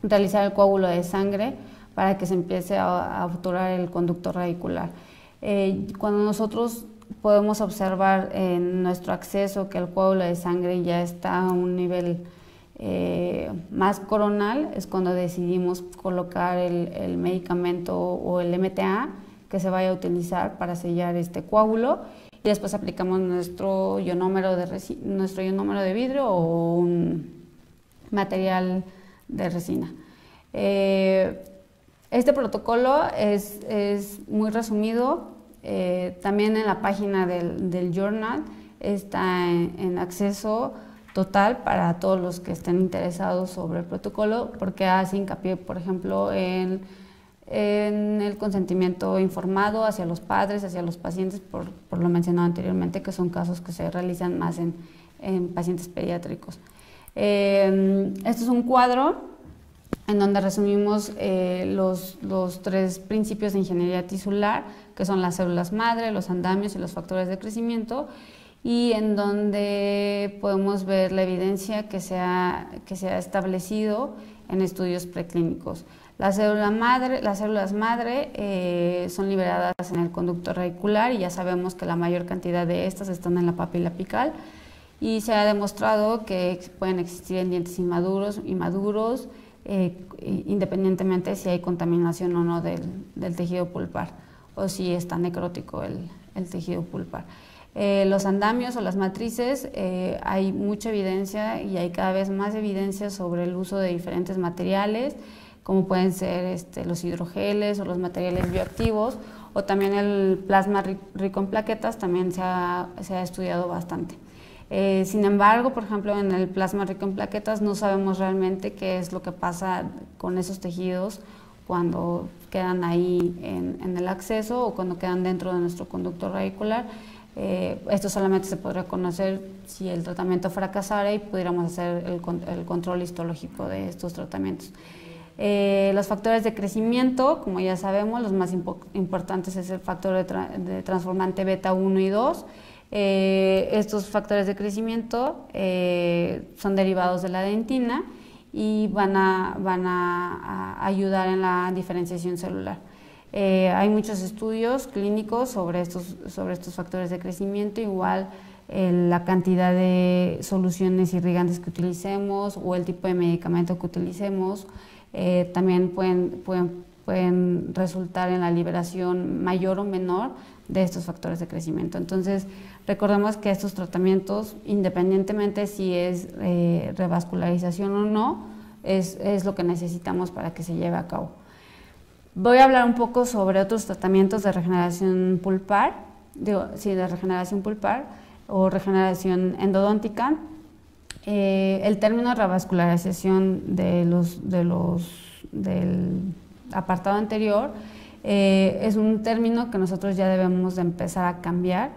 realizar el coágulo de sangre para que se empiece a obturar el conducto radicular. Cuando nosotros podemos observar en nuestro acceso que el coágulo de sangre ya está a un nivel más coronal, es cuando decidimos colocar el medicamento o el MTA que se vaya a utilizar para sellar este coágulo, y después aplicamos nuestro ionómero de vidrio o un material de resina. Este protocolo es muy resumido, también en la página del journal está en acceso total para todos los que estén interesados sobre el protocolo, porque hace hincapié, por ejemplo, en el consentimiento informado hacia los padres, hacia los pacientes, por lo mencionado anteriormente, que son casos que se realizan más en pacientes pediátricos. Este es un cuadro en donde resumimos los 3 principios de ingeniería tisular, que son las células madre, los andamios y los factores de crecimiento, y en donde podemos ver la evidencia que se ha establecido en estudios preclínicos. Las células madre son liberadas en el conducto radicular, y ya sabemos que la mayor cantidad de estas están en la papila apical, y se ha demostrado que pueden existir en dientes inmaduros y maduros, independientemente si hay contaminación o no del tejido pulpar, o si está necrótico el tejido pulpar. Los andamios o las matrices, hay mucha evidencia y hay cada vez más evidencia sobre el uso de diferentes materiales, como pueden ser los hidrogeles o los materiales bioactivos, o también el plasma rico en plaquetas, también se ha estudiado bastante. Sin embargo, por ejemplo, en el plasma rico en plaquetas no sabemos realmente qué es lo que pasa con esos tejidos cuando quedan ahí en el acceso o cuando quedan dentro de nuestro conducto radicular. Esto solamente se podría conocer si el tratamiento fracasara y pudiéramos hacer el control histológico de estos tratamientos. Los factores de crecimiento, como ya sabemos, los más importantes es el factor de transformante beta 1 y 2. Estos factores de crecimiento son derivados de la dentina y van a ayudar en la diferenciación celular. Hay muchos estudios clínicos sobre estos factores de crecimiento, igual la cantidad de soluciones irrigantes que utilicemos o el tipo de medicamento que utilicemos, también pueden resultar en la liberación mayor o menor de estos factores de crecimiento. Entonces, recordemos que estos tratamientos, independientemente si es revascularización o no, es lo que necesitamos para que se lleve a cabo. Voy a hablar un poco sobre otros tratamientos de regeneración pulpar, de regeneración pulpar o regeneración endodóntica. El término revascularización del apartado anterior es un término que nosotros ya debemos de empezar a cambiar.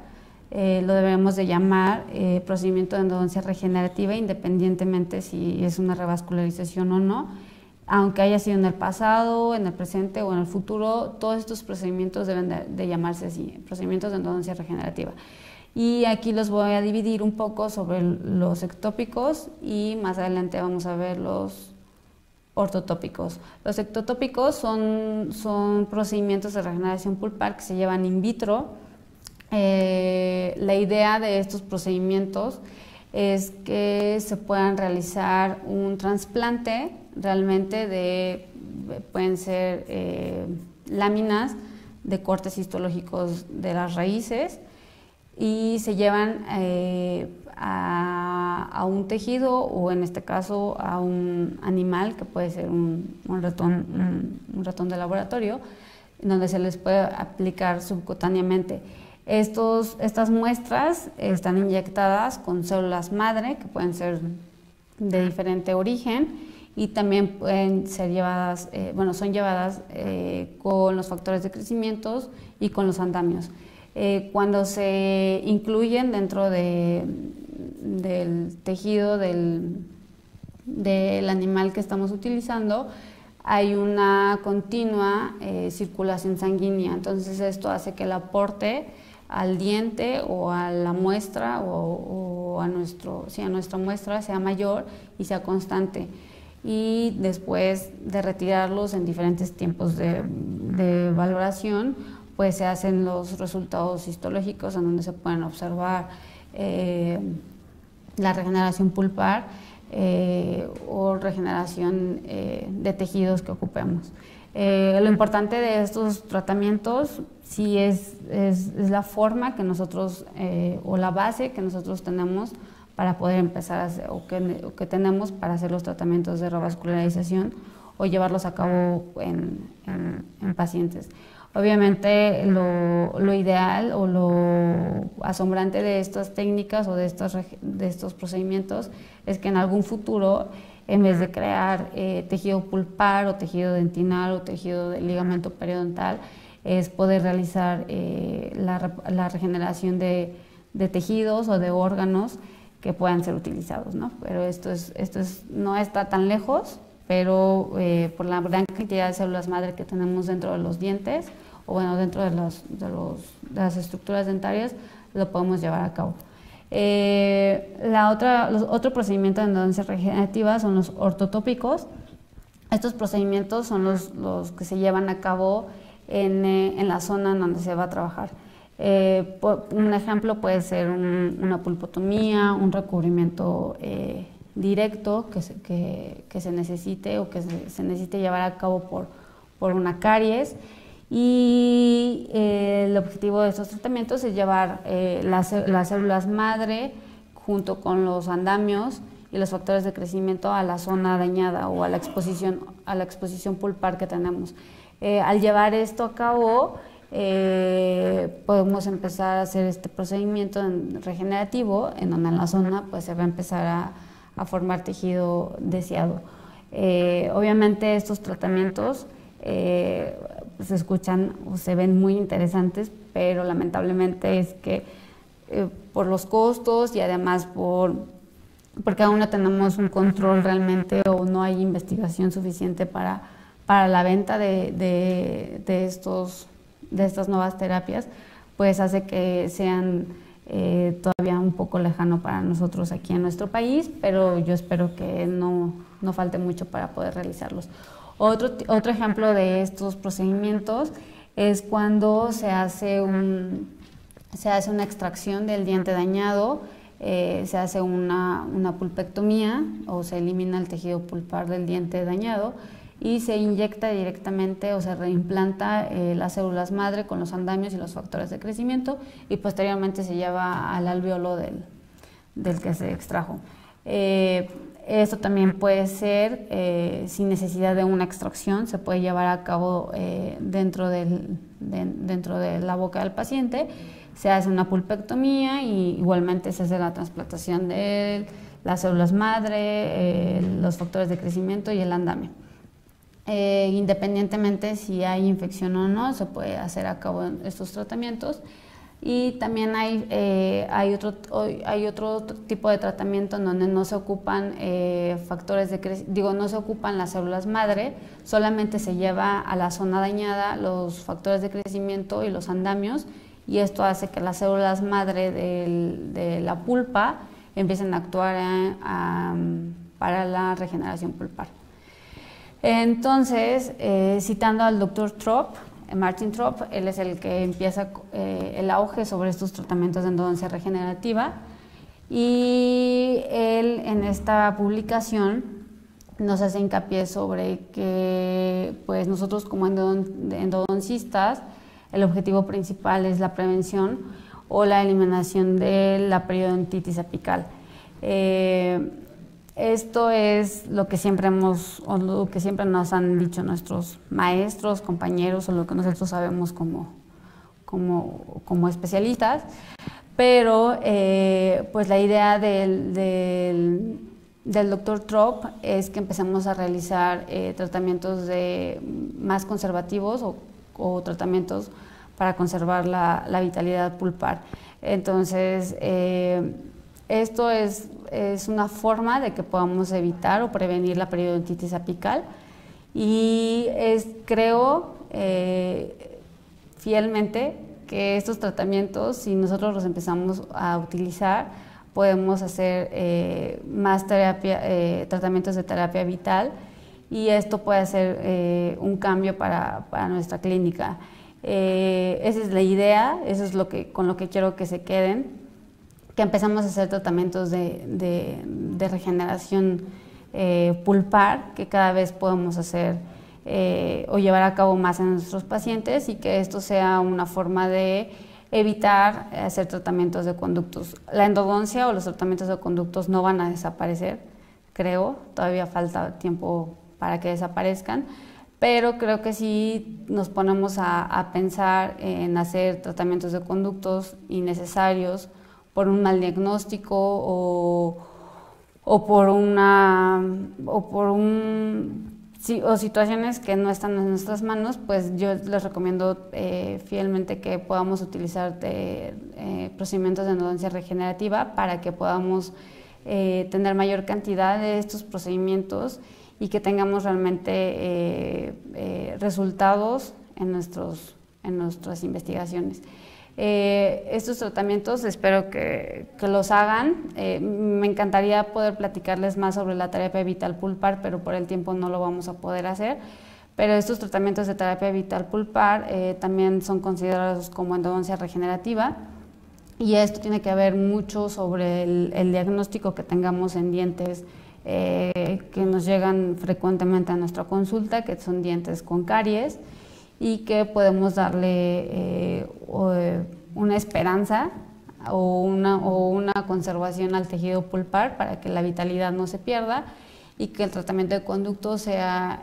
Lo debemos de llamar procedimiento de endodoncia regenerativa, independientemente si es una revascularización o no. Aunque haya sido en el pasado, en el presente o en el futuro, todos estos procedimientos deben de llamarse así, procedimientos de endodoncia regenerativa. Y aquí los voy a dividir un poco sobre los ectópicos y más adelante vamos a ver los ortotópicos. Los ectotópicos son procedimientos de regeneración pulpar que se llevan in vitro. La idea de estos procedimientos es que se puedan realizar un trasplante realmente pueden ser láminas de cortes histológicos de las raíces y se llevan a un tejido o en este caso a un animal que puede ser un ratón de laboratorio, en donde se les puede aplicar subcutáneamente. Estas muestras están inyectadas con células madre que pueden ser de diferente origen y también pueden ser llevadas, son llevadas con los factores de crecimiento y con los andamios. Cuando se incluyen dentro del tejido del animal que estamos utilizando, hay una continua circulación sanguínea, entonces esto hace que el aporte al diente o a la muestra o a nuestra muestra sea mayor y sea constante. Y después de retirarlos en diferentes tiempos de valoración, pues se hacen los resultados histológicos en donde se pueden observar la regeneración pulpar o regeneración de tejidos que ocupemos. Lo importante de estos tratamientos sí es la forma que nosotros o la base que nosotros tenemos para poder empezar a hacer, o que tenemos para hacer los tratamientos de revascularización o llevarlos a cabo en pacientes. Obviamente lo ideal o lo asombrante de estas técnicas o de estos procedimientos es que en algún futuro, en vez de crear tejido pulpar o tejido dentinal o tejido de ligamento periodontal, es poder realizar la regeneración de tejidos o de órganos que puedan ser utilizados, ¿no? Pero no está tan lejos, pero por la gran cantidad de células madre que tenemos dentro de los dientes, o bueno, dentro de las estructuras dentarias, lo podemos llevar a cabo. Otro procedimiento de endodoncia regenerativa son los ortotópicos. Estos procedimientos son los que se llevan a cabo en la zona en donde se va a trabajar. Un ejemplo puede ser una pulpotomía, un recubrimiento directo que se necesite o que se necesite llevar a cabo por una caries. Y el objetivo de estos tratamientos es llevar las células madre junto con los andamios y los factores de crecimiento a la zona dañada o a la exposición pulpar que tenemos. Al llevar esto a cabo, podemos empezar a hacer este procedimiento regenerativo en donde en la zona pues, se va a empezar a formar tejido deseado. Obviamente estos tratamientos se escuchan o se ven muy interesantes, pero lamentablemente es que por los costos y además porque aún no tenemos un control realmente o no hay investigación suficiente para la venta de estas nuevas terapias, pues hace que sean todavía un poco lejano para nosotros aquí en nuestro país, pero yo espero que no falte mucho para poder realizarlos. Otro ejemplo de estos procedimientos es cuando se hace una extracción del diente dañado, se hace una pulpectomía o se elimina el tejido pulpar del diente dañado y se inyecta directamente o se reimplanta las células madre con los andamios y los factores de crecimiento y posteriormente se lleva al alvéolo del que se extrajo. Esto también puede ser sin necesidad de una extracción, se puede llevar a cabo dentro de la boca del paciente, se hace una pulpectomía y igualmente se hace la trasplantación de las células madre, los factores de crecimiento y el andamio. Independientemente si hay infección o no, se puede hacer a cabo estos tratamientos. Y también hay otro tipo de tratamiento en donde no se ocupan no se ocupan las células madre, solamente se lleva a la zona dañada los factores de crecimiento y los andamios, y esto hace que las células madre de la pulpa empiecen a actuar para la regeneración pulpar. Entonces, citando al doctor Martin Trop, él es el que empieza el auge sobre estos tratamientos de endodoncia regenerativa, y él en esta publicación nos hace hincapié sobre que pues nosotros como endodoncistas el objetivo principal es la prevención o la eliminación de la periodontitis apical. Esto es lo que siempre nos han dicho nuestros maestros, compañeros, o lo que nosotros sabemos como especialistas, pero pues la idea del doctor Trop es que empecemos a realizar tratamientos más conservativos o tratamientos para conservar la vitalidad pulpar. Entonces, esto es una forma de que podamos evitar o prevenir la periodontitis apical, y creo fielmente que estos tratamientos, si nosotros los empezamos a utilizar, podemos hacer más tratamientos de terapia vital, y esto puede ser un cambio para nuestra clínica. Esa es la idea, eso es con lo que quiero que se queden, que empezamos a hacer tratamientos de regeneración pulpar, que cada vez podemos hacer o llevar a cabo más en nuestros pacientes, y que esto sea una forma de evitar hacer tratamientos de conductos. La endodoncia o los tratamientos de conductos no van a desaparecer, creo, todavía falta tiempo para que desaparezcan, pero creo que si nos ponemos a pensar en hacer tratamientos de conductos innecesarios por un mal diagnóstico o situaciones que no están en nuestras manos, pues yo les recomiendo fielmente que podamos utilizar procedimientos de endodoncia regenerativa para que podamos tener mayor cantidad de estos procedimientos y que tengamos realmente resultados en nuestras investigaciones. Estos tratamientos espero que los hagan. Me encantaría poder platicarles más sobre la terapia vital pulpar, pero por el tiempo no lo vamos a poder hacer. Pero estos tratamientos de terapia vital pulpar también son considerados como endodoncia regenerativa, y esto tiene que ver mucho sobre el diagnóstico que tengamos en dientes que nos llegan frecuentemente a nuestra consulta, que son dientes con caries, y que podemos darle una esperanza o una conservación al tejido pulpar para que la vitalidad no se pierda, y que el tratamiento de conducto sea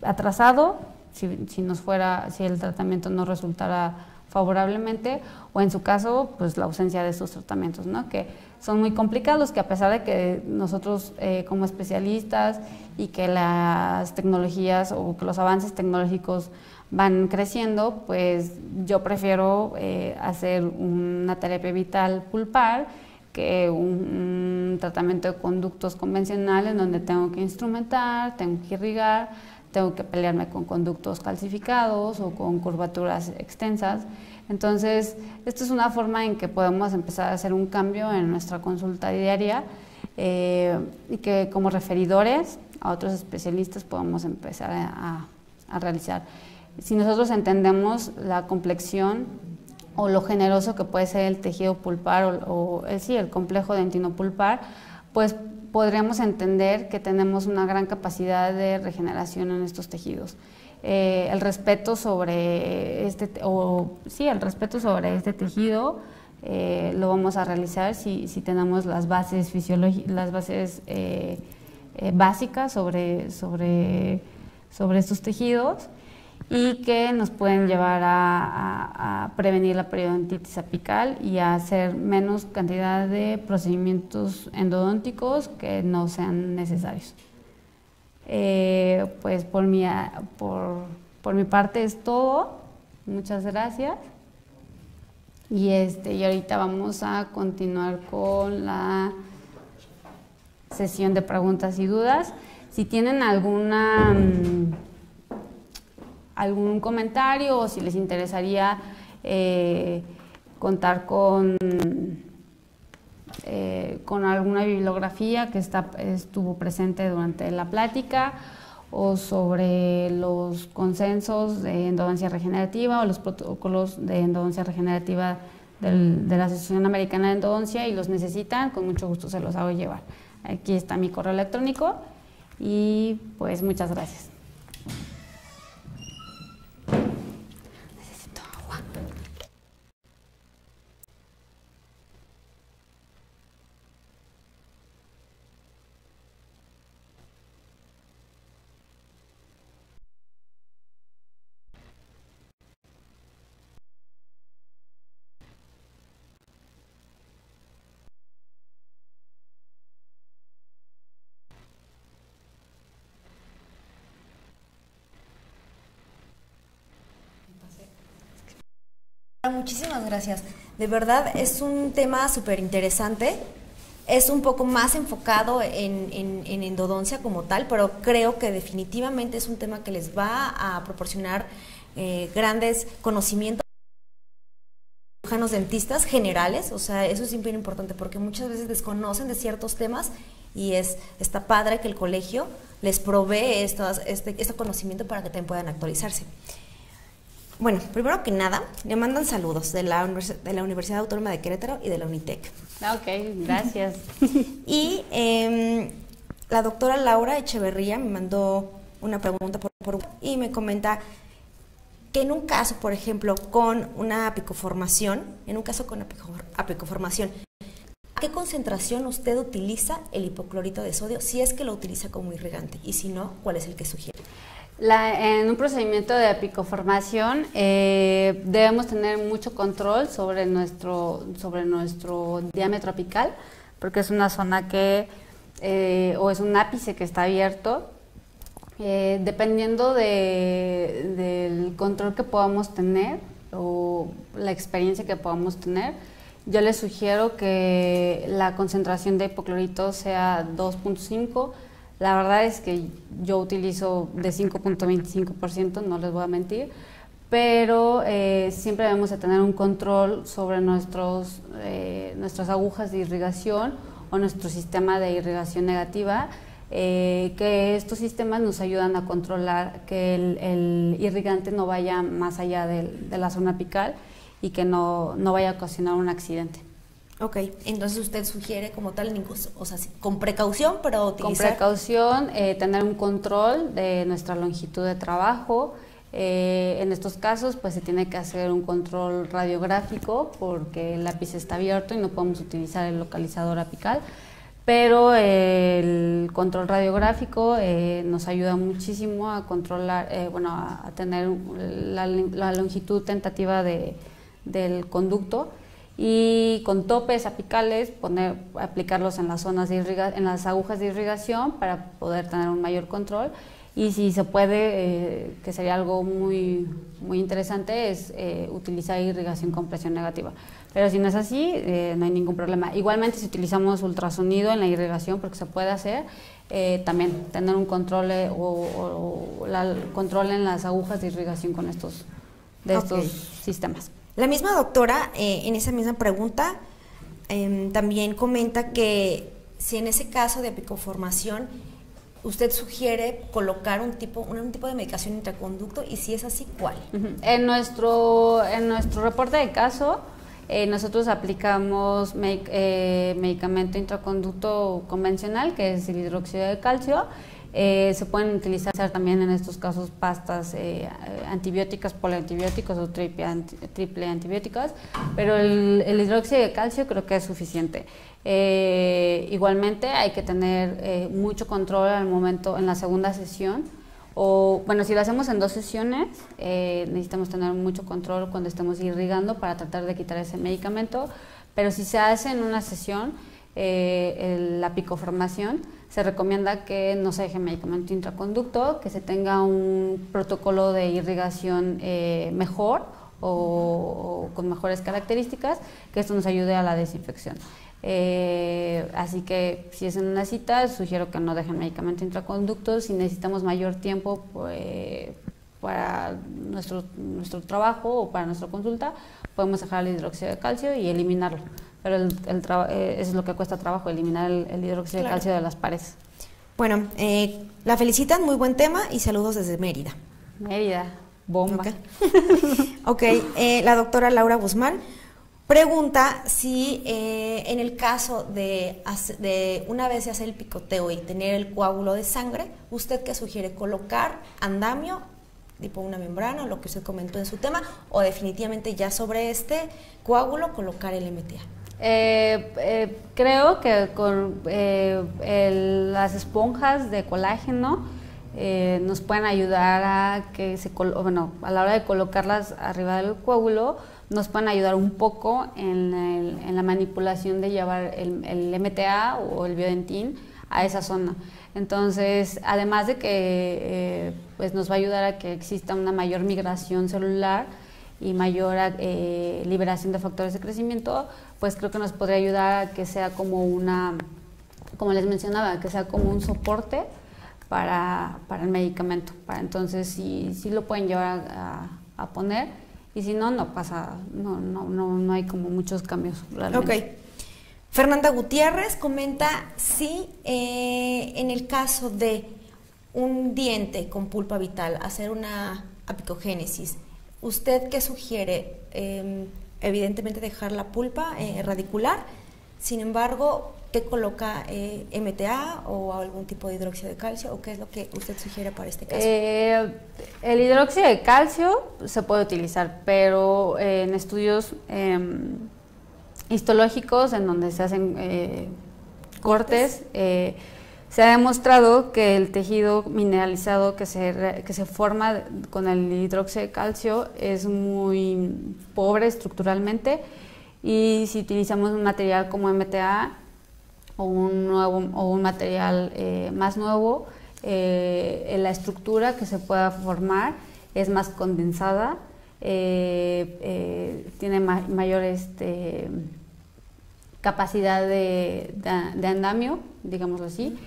atrasado si el tratamiento no resultara favorablemente, o en su caso, pues la ausencia de estos tratamientos, ¿no? Que son muy complicados, que a pesar de que nosotros como especialistas y que las tecnologías o que los avances tecnológicos van creciendo, pues yo prefiero hacer una terapia vital pulpar que un tratamiento de conductos convencional, en donde tengo que instrumentar, tengo que irrigar, tengo que pelearme con conductos calcificados o con curvaturas extensas. Entonces, esto es una forma en que podemos empezar a hacer un cambio en nuestra consulta diaria, y que como referidores a otros especialistas podamos empezar a realizar. Si nosotros entendemos la complexión o lo generoso que puede ser el tejido pulpar el complejo dentino pulpar, pues podríamos entender que tenemos una gran capacidad de regeneración en estos tejidos. El respeto sobre este tejido lo vamos a realizar si tenemos las bases básicas sobre estos tejidos, y que nos pueden llevar a prevenir la periodontitis apical y a hacer menos cantidad de procedimientos endodónticos que no sean necesarios. Pues por mi parte es todo. Muchas gracias. Y ahorita vamos a continuar con la sesión de preguntas y dudas. Si tienen algún comentario, o si les interesaría contar con alguna bibliografía que estuvo presente durante la plática, o sobre los consensos de endodoncia regenerativa o los protocolos de endodoncia regenerativa de la Asociación Americana de Endodoncia, y los necesitan, con mucho gusto se los hago llevar. Aquí está mi correo electrónico, y pues muchas gracias. Necesito agua. Muchísimas gracias. De verdad es un tema súper interesante. Es un poco más enfocado en endodoncia como tal, pero creo que definitivamente es un tema que les va a proporcionar grandes conocimientos cirujanos dentistas generales, o sea, eso es siempre importante porque muchas veces desconocen de ciertos temas y está padre que el colegio les provee este conocimiento para que también puedan actualizarse. Bueno, primero que nada, le mandan saludos de la Universidad Autónoma de Querétaro y de la Unitec. Ok, gracias. Y la doctora Laura Echeverría me mandó una pregunta y me comenta que en un caso, por ejemplo, con una apicoformación, ¿a qué concentración usted utiliza el hipoclorito de sodio si es que lo utiliza como irrigante? Y si no, ¿cuál es el que sugiere? En un procedimiento de apicoformación debemos tener mucho control sobre nuestro diámetro apical, porque es una zona o es un ápice que está abierto. Dependiendo del control que podamos tener o la experiencia que podamos tener, yo les sugiero que la concentración de hipoclorito sea 2.5. La verdad es que yo utilizo de 5.25%, no les voy a mentir, pero siempre debemos de tener un control sobre nuestras agujas de irrigación o nuestro sistema de irrigación negativa, que estos sistemas nos ayudan a controlar que el irrigante no vaya más allá de la zona apical y que no vaya a ocasionar un accidente. Ok, entonces usted sugiere como tal, o sea, con precaución, pero utilizar... Con precaución, tener un control de nuestra longitud de trabajo. En estos casos, pues se tiene que hacer un control radiográfico porque el lápiz está abierto y no podemos utilizar el localizador apical, pero el control radiográfico nos ayuda muchísimo a controlar, a tener la longitud tentativa del conducto, y con topes apicales aplicarlos en las zonas en las agujas de irrigación para poder tener un mayor control. Y si se puede, que sería algo muy, muy interesante, es utilizar irrigación con presión negativa. Pero si no es así, no hay ningún problema. Igualmente, si utilizamos ultrasonido en la irrigación, porque se puede hacer, también tener un control control en las agujas de irrigación con estos sistemas. La misma doctora, en esa misma pregunta, también comenta que si en ese caso de apicoformación usted sugiere colocar un tipo de medicación intraconducto, y si es así, ¿cuál? En nuestro reporte de caso, nosotros aplicamos medicamento intraconducto convencional, que es el hidróxido de calcio. Se pueden utilizar también en estos casos pastas antibióticas, poliantibióticos o triple antibióticas, pero el hidróxido de calcio creo que es suficiente. Igualmente hay que tener mucho control al momento en la segunda sesión, o bueno, si lo hacemos en 2 sesiones, necesitamos tener mucho control cuando estemos irrigando para tratar de quitar ese medicamento, pero si se hace en una sesión, la apicoformación, se recomienda que no se deje medicamento intraconducto, que se tenga un protocolo de irrigación mejor o con mejores características, que esto nos ayude a la desinfección. Así que si es en una cita, sugiero que no dejen medicamento intraconducto. Si necesitamos mayor tiempo para nuestro trabajo o para nuestra consulta, podemos dejar el hidróxido de calcio y eliminarlo. Pero eso es lo que cuesta trabajo, eliminar el hidróxido de calcio de las paredes. Bueno, la felicitan, muy buen tema, y saludos desde Mérida. Mérida, bomba. Ok, la doctora Laura Guzmán pregunta si en el caso de una vez se hace el picoteo y tener el coágulo de sangre, ¿usted qué sugiere? ¿Colocar andamio, tipo una membrana, lo que usted comentó en su tema, o definitivamente ya sobre este coágulo colocar el MTA? Creo que con las esponjas de colágeno nos pueden ayudar a que a la hora de colocarlas arriba del coágulo, nos pueden ayudar un poco en la manipulación de llevar el MTA o el biodentín a esa zona. Entonces, además de que pues nos va a ayudar a que exista una mayor migración celular y mayor liberación de factores de crecimiento, pues creo que nos podría ayudar a que sea como les mencionaba, que sea como un soporte para el medicamento. Entonces, sí lo pueden llevar a poner, y si no, no pasa, no hay como muchos cambios realmente. Ok. Fernanda Gutiérrez comenta si en el caso de un diente con pulpa vital, hacer una apicogénesis, ¿usted qué sugiere? Evidentemente dejar la pulpa radicular, sin embargo, ¿qué coloca MTA o algún tipo de hidróxido de calcio? ¿O qué es lo que usted sugiere para este caso? El hidróxido de calcio se puede utilizar, pero en estudios histológicos en donde se hacen cortes, se ha demostrado que el tejido mineralizado que se forma con el hidróxido de calcio es muy pobre estructuralmente, y si utilizamos un material como MTA o un material más nuevo, la estructura que se pueda formar es más condensada, tiene mayor capacidad de andamio, digámoslo así,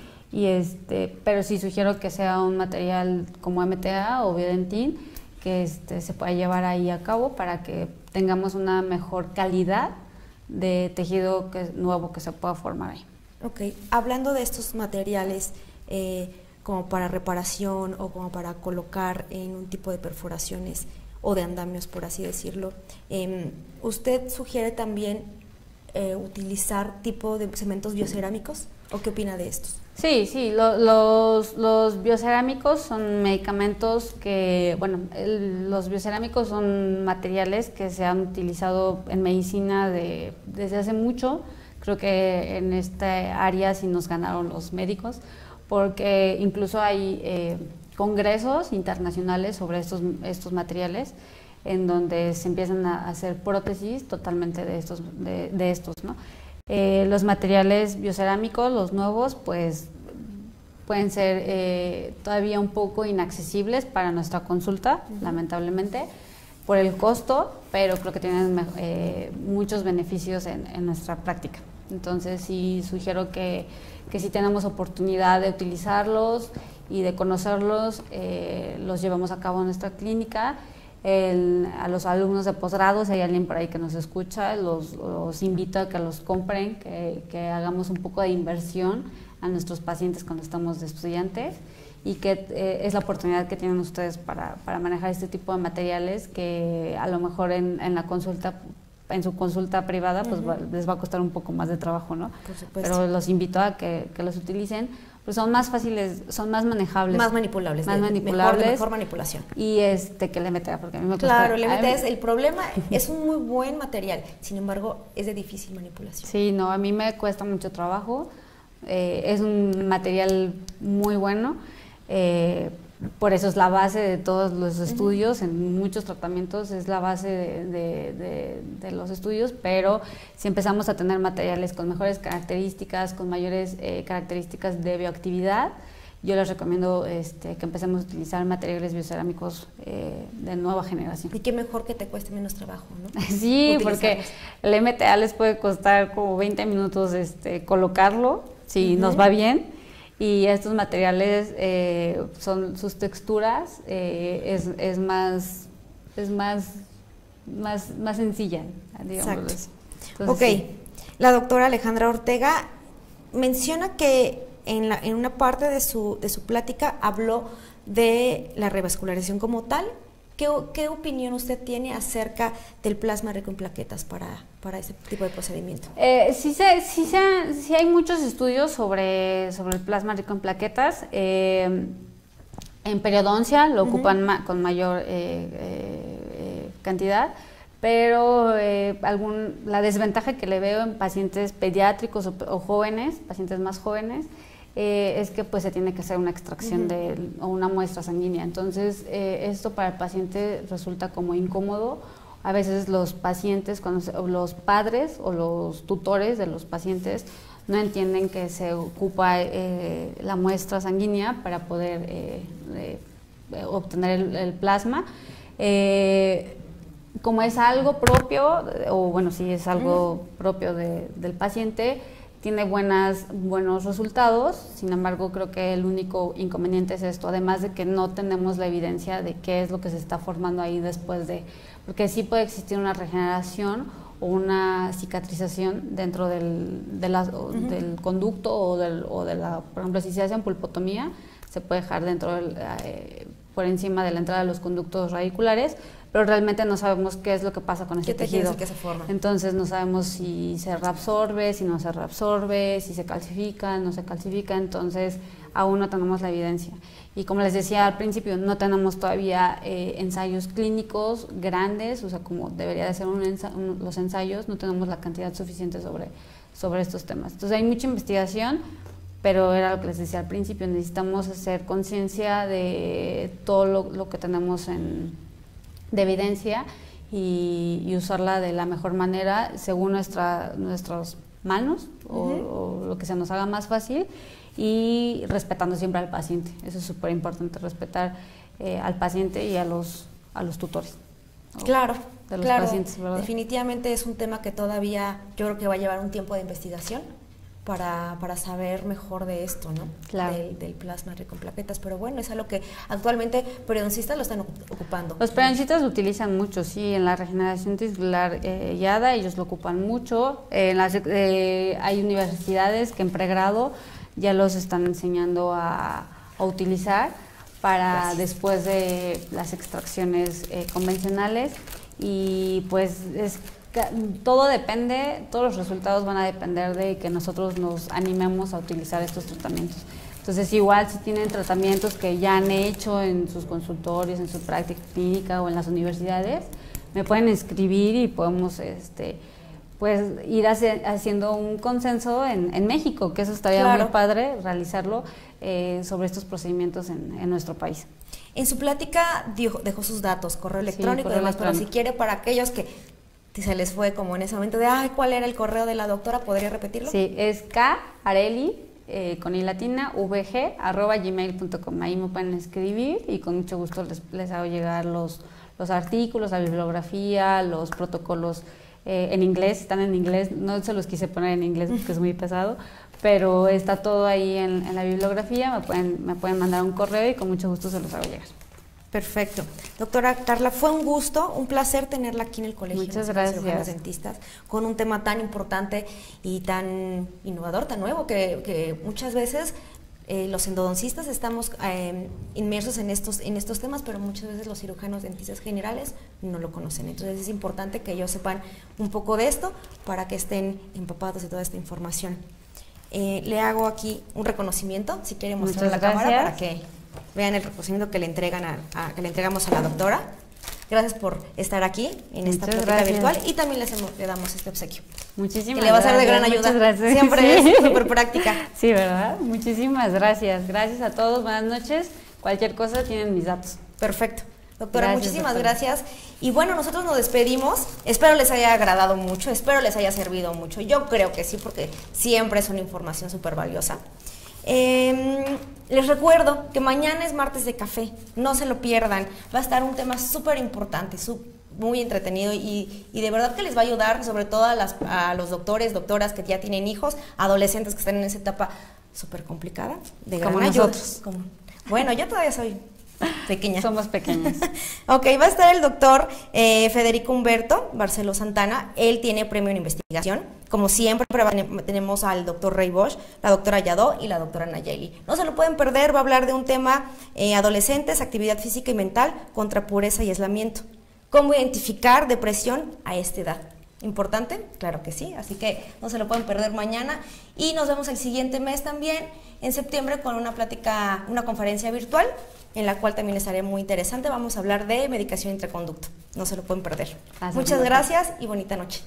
pero sí sugiero que sea un material como MTA o biodentín que se pueda llevar ahí a cabo para que tengamos una mejor calidad de tejido nuevo que se pueda formar ahí. Ok, hablando de estos materiales como para reparación o como para colocar en un tipo de perforaciones o de andamios, por así decirlo, ¿usted sugiere también utilizar tipo de cementos biocerámicos o qué opina de estos? Sí, los biocerámicos son medicamentos que, bueno, los biocerámicos son materiales que se han utilizado en medicina desde hace mucho. Creo que en esta área sí nos ganaron los médicos, porque incluso hay congresos internacionales sobre estos materiales, en donde se empiezan a hacer prótesis totalmente de estos, ¿no? Los materiales biocerámicos, los nuevos, pues pueden ser todavía un poco inaccesibles para nuestra consulta, lamentablemente, por el costo, pero creo que tienen muchos beneficios en nuestra práctica. Entonces sí sugiero que si tenemos oportunidad de utilizarlos y de conocerlos, los llevamos a cabo en nuestra clínica. A los alumnos de posgrado, si hay alguien por ahí que nos escucha, los invito a que los compren, que hagamos un poco de inversión a nuestros pacientes cuando estamos de estudiantes, y que es la oportunidad que tienen ustedes para manejar este tipo de materiales que a lo mejor en su consulta privada pues les va a costar un poco más de trabajo, ¿no? Por supuesto. Pero los invito a que los utilicen, pues son más fáciles, son más manejables. Más manipulables. Mejor manipulación. Y que el MTA, porque a mí me cuesta. Claro, el MTA el problema, es un muy buen material, sin embargo, es de difícil manipulación. Sí, no, a mí me cuesta mucho trabajo, es un material muy bueno, por eso es la base de todos los estudios, en muchos tratamientos es la base de los estudios, pero si empezamos a tener materiales con mejores características, con mayores características de bioactividad, yo les recomiendo que empecemos a utilizar materiales biocerámicos de nueva generación. Y qué mejor que te cueste menos trabajo, ¿no? Sí, porque el MTA les puede costar como 20 minutos colocarlo, si nos va bien. Y estos materiales son sus texturas es más sencilla, digámoslo así. Entonces, ok, sí. La doctora Alejandra Ortega menciona que en una parte de su plática habló de la revascularización como tal. ¿Qué opinión usted tiene acerca del plasma rico en plaquetas para ese tipo de procedimiento? Sí hay muchos estudios sobre el plasma rico en plaquetas. En periodoncia lo ocupan con mayor cantidad, pero la desventaja que le veo en pacientes pediátricos o jóvenes, pacientes más jóvenes, es que pues se tiene que hacer una extracción o una muestra sanguínea. Entonces esto para el paciente resulta como incómodo. A veces los pacientes, los padres o los tutores de los pacientes no entienden que se ocupa la muestra sanguínea para poder obtener el plasma. Como es algo propio, o bueno, sí es algo propio del paciente, tiene buenos resultados. Sin embargo, creo que el único inconveniente es esto, además de que no tenemos la evidencia de qué es lo que se está formando ahí después de, porque sí puede existir una regeneración o una cicatrización dentro del conducto o de la, por ejemplo, si se hace pulpotomía, se puede dejar dentro por encima de la entrada de los conductos radiculares, pero realmente no sabemos qué es lo que pasa con ese tejido. ¿Qué se forma? Entonces no sabemos si se reabsorbe, si no se reabsorbe, si se calcifica, no se calcifica, entonces aún no tenemos la evidencia. Y como les decía al principio, no tenemos todavía ensayos clínicos grandes, o sea, como debería de ser los ensayos, no tenemos la cantidad suficiente sobre estos temas. Entonces hay mucha investigación, pero era lo que les decía al principio, necesitamos hacer conciencia de todo lo que tenemos de evidencia y usarla de la mejor manera según nuestras manos o lo que se nos haga más fácil, y respetando siempre al paciente. Eso es súper importante, respetar al paciente y a los tutores. Claro, de los claro. Pacientes, ¿verdad? Definitivamente es un tema que todavía yo creo que va a llevar un tiempo de investigación para saber mejor de esto, ¿no? Claro. Del plasma rico en plaquetas, pero bueno, es algo que actualmente periodoncistas lo están ocupando. Los periodoncistas lo utilizan mucho, sí, en la regeneración tisular YADA ellos lo ocupan mucho. Hay universidades que en pregrado ya los están enseñando a utilizar para después de las extracciones convencionales, y pues todo depende, todos los resultados van a depender de que nosotros nos animemos a utilizar estos tratamientos. Entonces, igual si tienen tratamientos que ya han hecho en sus consultorios, en su práctica clínica o en las universidades, me pueden escribir y podemos pues ir haciendo un consenso en México, que eso estaría Claro. muy padre realizarlo sobre estos procedimientos en nuestro país. En su plática dejó sus datos, correo electrónico y correo demás, pero si electrónico. quiere, para aquellos que se les fue como en ese momento de, ay, ¿cuál era el correo de la doctora? ¿Podría repetirlo? Sí, es kareli, con i latina, vg@gmail.com. Ahí me pueden escribir y con mucho gusto les hago llegar los artículos, la bibliografía, los protocolos en inglés. Están en inglés, no se los quise poner en inglés porque es muy pesado, pero está todo ahí en la bibliografía. Me pueden mandar un correo y con mucho gusto se los hago llegar. Perfecto. Doctora Carla, fue un gusto, un placer tenerla aquí en el Colegio Muchas Nacional de gracias. Cirujanos Dentistas, con un tema tan importante y tan innovador, tan nuevo, que muchas veces los endodoncistas estamos inmersos en estos temas, pero muchas veces los cirujanos dentistas generales no lo conocen. Entonces es importante que ellos sepan un poco de esto para que estén empapados de toda esta información. Le hago aquí un reconocimiento, si quiere mostrar Muchas la cámara gracias. para que vean el reconocimiento que le entregamos a la doctora. Gracias por estar aquí en esta Muchas plática gracias. virtual, y también le damos este obsequio, Muchísimas que le va a ser de gran gracias, ayuda. muchas gracias. Siempre Sí. es súper práctica. Sí, ¿verdad? Muchísimas gracias. Gracias a todos, buenas noches. Cualquier cosa tienen mis datos. Perfecto. Doctora, Gracias, muchísimas doctora. gracias. Y bueno, nosotros nos despedimos. Espero les haya agradado mucho, espero les haya servido mucho. Yo creo que sí, porque siempre es una información súper valiosa. Les recuerdo que mañana es martes de café, no se lo pierdan. Va a estar un tema súper importante, muy entretenido, y de verdad que les va a ayudar, sobre todo a los doctores, doctoras que ya tienen hijos, adolescentes que están en esa etapa súper complicada, de gran Como ayuda. nosotros. Bueno, yo todavía soy pequeña. Somos pequeñas. Ok, va a estar el doctor Federico Humberto Barceló Santana. Él tiene premio en investigación. Como siempre, tenemos al doctor Rey Bosch, la doctora Yadó y la doctora Nayeli. No se lo pueden perder, va a hablar de un tema adolescentes, actividad física y mental contra pureza y aislamiento. ¿Cómo identificar depresión a esta edad? ¿Importante? Claro que sí, así que no se lo pueden perder mañana. Y nos vemos el siguiente mes también, en septiembre, con una conferencia virtual, en la cual también estaré muy interesante. Vamos a hablar de medicación intraconducto. No se lo pueden perder. Muchas gracias y bonita noche.